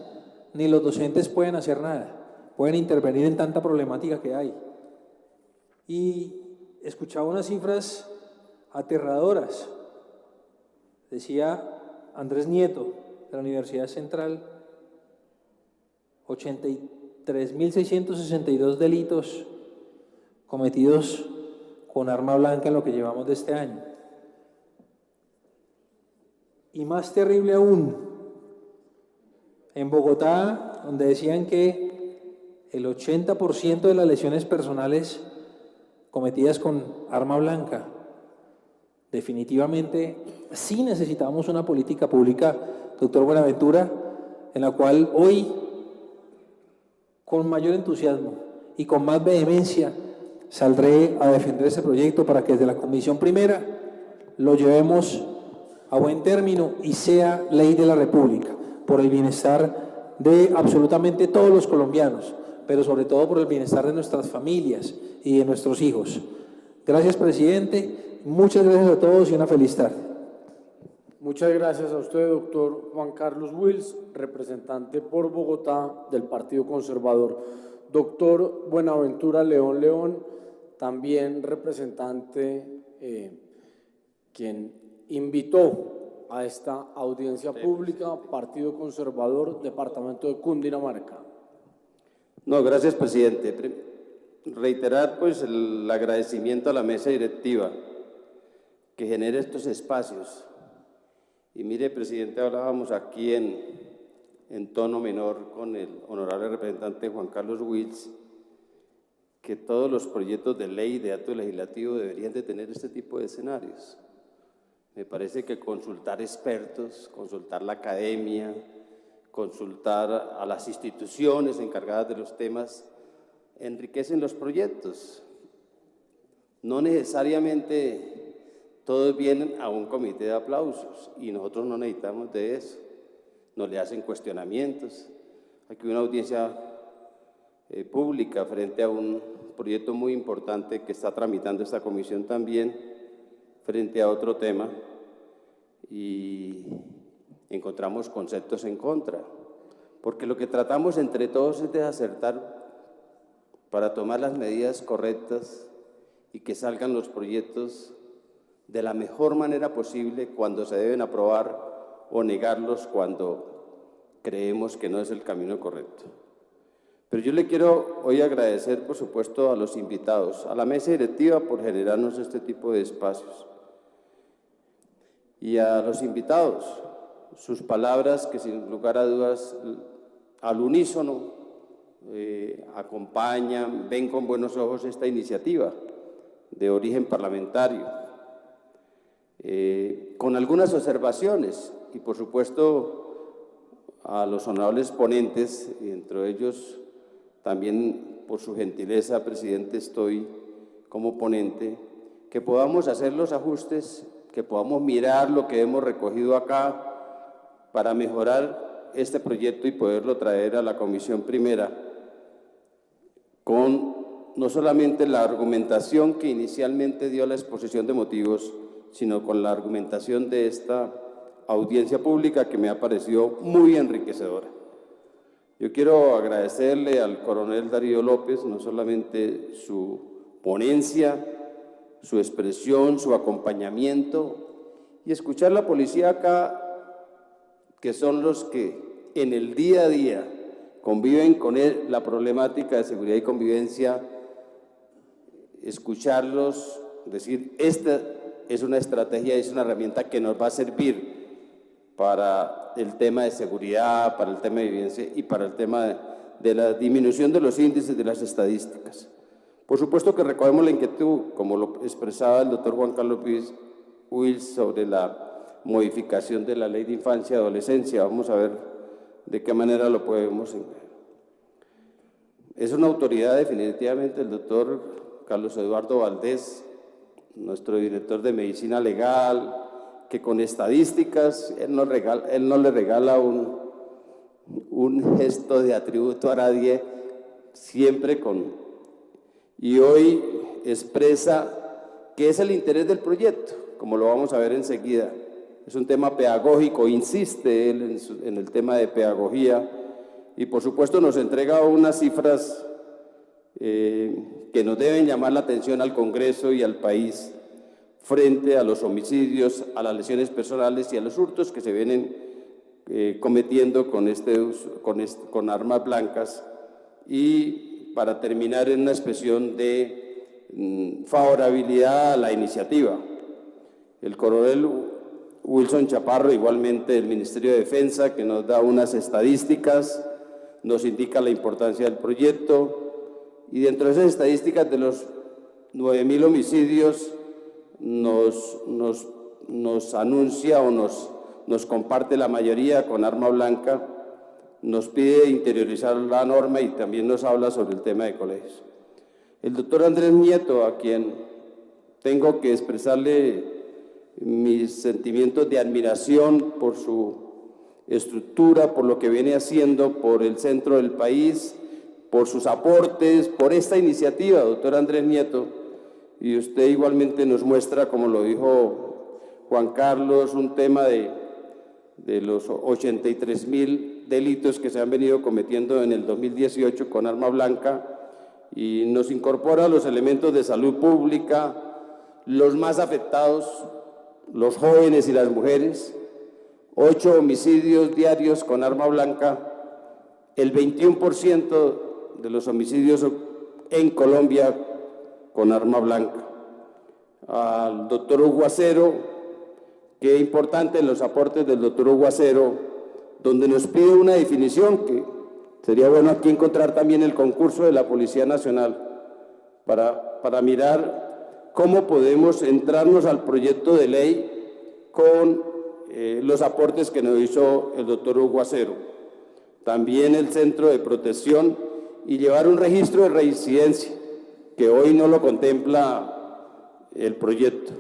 ni los docentes pueden hacer nada, pueden intervenir en tanta problemática que hay. Y escuchaba unas cifras aterradoras. Decía Andrés Nieto, de la Universidad Central, 83.662 delitos cometidos con arma blanca en lo que llevamos de este año. Y más terrible aún, en Bogotá, donde decían que el 80% de las lesiones personales cometidas con arma blanca. Definitivamente sí necesitamos una política pública, doctor Buenaventura, en la cual hoy, con mayor entusiasmo y con más vehemencia, saldré a defender ese proyecto para que desde la Comisión Primera lo llevemos a buen término y sea ley de la República, por el bienestar de absolutamente todos los colombianos, pero sobre todo por el bienestar de nuestras familias y de nuestros hijos. Gracias, presidente. Muchas gracias a todos y una feliz tarde. Muchas gracias a usted, doctor Juan Carlos Wills, representante por Bogotá del Partido Conservador. Doctor Buenaventura León, también representante, quien invitó a esta audiencia pública, Partido Conservador, Departamento de Cundinamarca. No, gracias, presidente. Reiterar pues el agradecimiento a la mesa directiva que genera estos espacios. Y mire, presidente, hablábamos aquí en en tono menor con el honorable representante Juan Carlos Wills, que todos los proyectos de ley de acto legislativo deberían de tener este tipo de escenarios. Me parece que consultar expertos, consultar la academia, consultar a las instituciones encargadas de los temas, enriquecen los proyectos. No necesariamente todos vienen a un comité de aplausos y nosotros no necesitamos de eso. Nos le hacen cuestionamientos. Aquí una audiencia pública frente a un proyecto muy importante que está tramitando esta comisión también, frente a otro tema, y encontramos conceptos en contra, porque lo que tratamos entre todos es de acertar para tomar las medidas correctas y que salgan los proyectos de la mejor manera posible cuando se deben aprobar o negarlos cuando creemos que no es el camino correcto. Pero yo le quiero hoy agradecer, por supuesto, a los invitados, a la mesa directiva por generarnos este tipo de espacios, y a los invitados, sus palabras que sin lugar a dudas al unísono acompañan, ven con buenos ojos esta iniciativa de origen parlamentario, con algunas observaciones, y por supuesto a los honorables ponentes, y entre ellos también por su gentileza, presidente, estoy como ponente, que podamos hacer los ajustes, que podamos mirar lo que hemos recogido acá para mejorar este proyecto y poderlo traer a la Comisión Primera con no solamente la argumentación que inicialmente dio la exposición de motivos, sino con la argumentación de esta audiencia pública que me ha parecido muy enriquecedora. Yo quiero agradecerle al coronel Darío López no solamente su ponencia, su expresión, su acompañamiento, y escuchar a la policía acá, que son los que en el día a día conviven con la problemática de seguridad y convivencia, escucharlos decir, esta es una estrategia, es una herramienta que nos va a servir para el tema de seguridad, para el tema de vivienda y para el tema de la disminución de los índices de las estadísticas. Por supuesto que recogemos la inquietud, como lo expresaba el doctor Juan Carlos Wills, sobre la modificación de la Ley de Infancia y Adolescencia. Vamos a ver de qué manera lo podemos. Es una autoridad definitivamente el doctor Carlos Eduardo Valdés, nuestro director de Medicina Legal, que con estadísticas, él no le regala un gesto de atributo a nadie, siempre con... Y hoy expresa que es el interés del proyecto, como lo vamos a ver enseguida. Es un tema pedagógico, insiste él en el tema de pedagogía, y por supuesto nos entrega unas cifras que nos deben llamar la atención al Congreso y al país frente a los homicidios, a las lesiones personales y a los hurtos que se vienen cometiendo con armas blancas. Y para terminar, en una expresión de favorabilidad a la iniciativa. El coronel Wilson Chaparro, igualmente del Ministerio de Defensa, que nos da unas estadísticas, nos indica la importancia del proyecto, y dentro de esas estadísticas de los 9.000 homicidios nos anuncia o nos comparte la mayoría con arma blanca, nos pide interiorizar la norma y también nos habla sobre el tema de colegios. El doctor Andrés Nieto, a quien tengo que expresarle mis sentimientos de admiración por su estructura, por lo que viene haciendo por el centro del país, por sus aportes, por esta iniciativa, doctor Andrés Nieto, y usted igualmente nos muestra, como lo dijo Juan Carlos, un tema de los 83.000 delitos que se han venido cometiendo en el 2018 con arma blanca, y nos incorpora los elementos de salud pública, los más afectados, los jóvenes y las mujeres, 8 homicidios diarios con arma blanca, el 21% de los homicidios en Colombia con arma blanca. Al doctor Hugo Acero, qué importante los aportes del doctor Hugo Acero donde nos pide una definición que sería bueno aquí encontrar también el concurso de la Policía Nacional para mirar cómo podemos entrarnos al proyecto de ley con los aportes que nos hizo el doctor Hugo Acero, también el Centro de Protección y llevar un registro de reincidencia, que hoy no lo contempla el proyecto.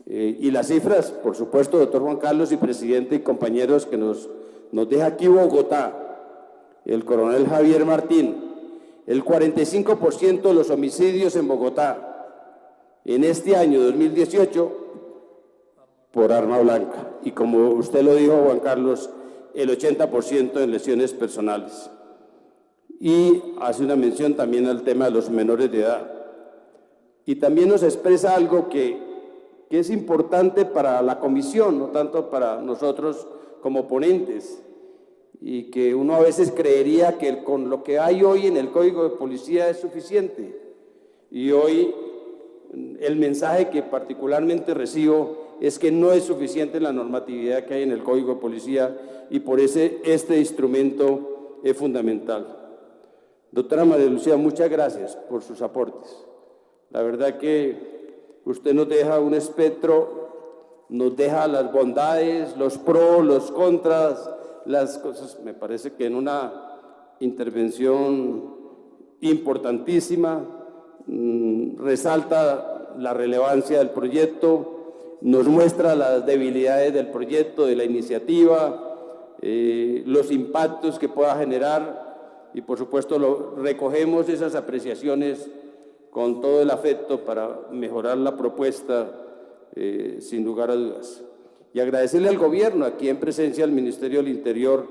Y las cifras, por supuesto, doctor Juan Carlos y presidente y compañeros, que nos deja aquí Bogotá, el coronel Javier Martín, el 45% de los homicidios en Bogotá en este año 2018 por arma blanca. Y como usted lo dijo, Juan Carlos, el 80% en lesiones personales. Y hace una mención también al tema de los menores de edad. Y también nos expresa algo que es importante para la comisión, no tanto para nosotros como ponentes, y que uno a veces creería que con lo que hay hoy en el Código de Policía es suficiente. Y hoy el mensaje que particularmente recibo es que no es suficiente la normatividad que hay en el Código de Policía, y por eso este instrumento es fundamental. Doctora María Lucía, muchas gracias por sus aportes. La verdad que usted nos deja un espectro, nos deja las bondades, los pros, los contras, las cosas. Me parece que en una intervención importantísima resalta la relevancia del proyecto, nos muestra las debilidades del proyecto, de la iniciativa, los impactos que pueda generar, y por supuesto recogemos esas apreciaciones con todo el afecto para mejorar la propuesta, sin lugar a dudas. Y agradecerle al gobierno, aquí en presencia del Ministerio del Interior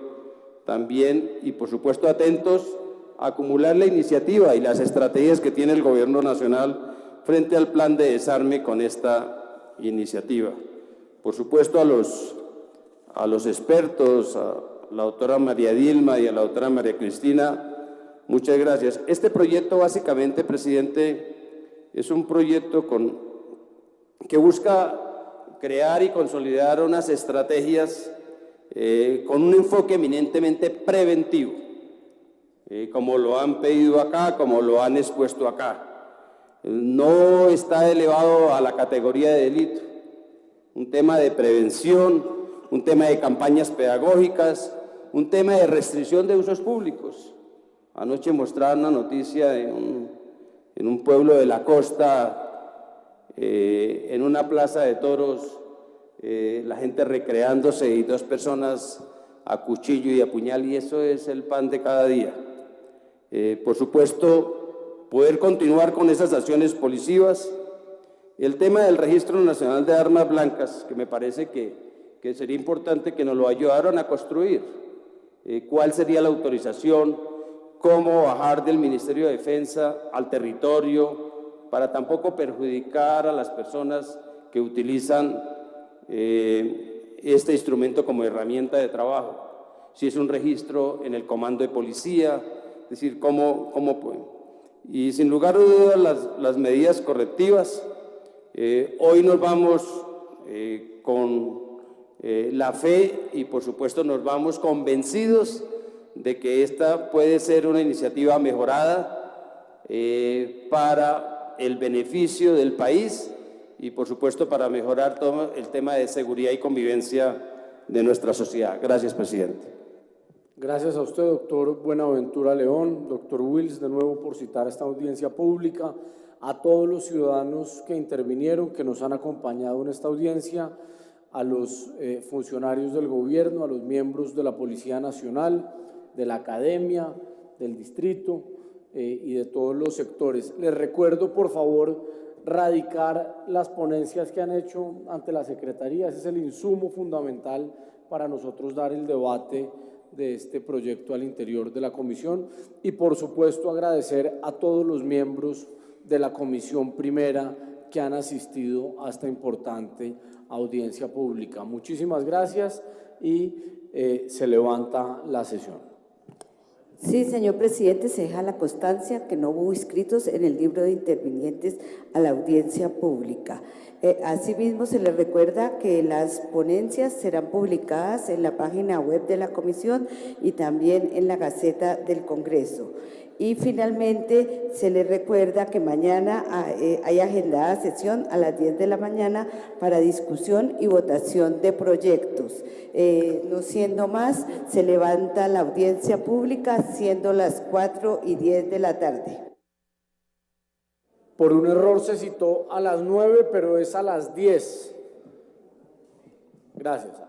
también, y por supuesto atentos a acumular la iniciativa y las estrategias que tiene el gobierno nacional frente al plan de desarme con esta iniciativa. Por supuesto a los expertos, a la doctora María Dilma y a la doctora María Cristina, muchas gracias. Este proyecto básicamente, presidente, es un proyecto que busca crear y consolidar unas estrategias con un enfoque eminentemente preventivo, como lo han pedido acá, como lo han expuesto acá. No está elevado a la categoría de delito. Un tema de prevención, un tema de campañas pedagógicas, un tema de restricción de usos públicos. Anoche mostraron una noticia en un pueblo de la costa, en una plaza de toros, la gente recreándose y 2 personas a cuchillo y a puñal, y eso es el pan de cada día. Por supuesto, poder continuar con esas acciones policivas. El tema del Registro Nacional de Armas Blancas, que me parece que sería importante que nos lo ayudaran a construir. ¿Cuál sería la autorización? ¿Cómo bajar del Ministerio de Defensa al territorio para tampoco perjudicar a las personas que utilizan este instrumento como herramienta de trabajo? Si es un registro en el comando de policía, es decir, ¿cómo pueden? Y sin lugar a dudas las medidas correctivas. Hoy nos vamos con la fe y por supuesto nos vamos convencidos de que esta puede ser una iniciativa mejorada para el beneficio del país y por supuesto para mejorar todo el tema de seguridad y convivencia de nuestra sociedad. Gracias, presidente. Gracias a usted, doctor Buenaventura León, doctor Wills, de nuevo por citar esta audiencia pública, a todos los ciudadanos que intervinieron, que nos han acompañado en esta audiencia, a los funcionarios del gobierno, a los miembros de la Policía Nacional, de la Academia, del Distrito y de todos los sectores. Les recuerdo, por favor, radicar las ponencias que han hecho ante la Secretaría. Ese es el insumo fundamental para nosotros dar el debate de este proyecto al interior de la comisión y, por supuesto, agradecer a todos los miembros de la Comisión Primera que han asistido a esta importante audiencia pública. Muchísimas gracias y se levanta la sesión. Sí, señor presidente, se deja la constancia que no hubo inscritos en el libro de intervinientes a la audiencia pública. Asimismo, se le recuerda que las ponencias serán publicadas en la página web de la comisión y también en la Gaceta del Congreso. Y finalmente, se le recuerda que mañana hay agendada sesión a las 10 de la mañana para discusión y votación de proyectos. No siendo más, se levanta la audiencia pública siendo las 4:10 de la tarde. Por un error se citó a las 9, pero es a las 10. Gracias.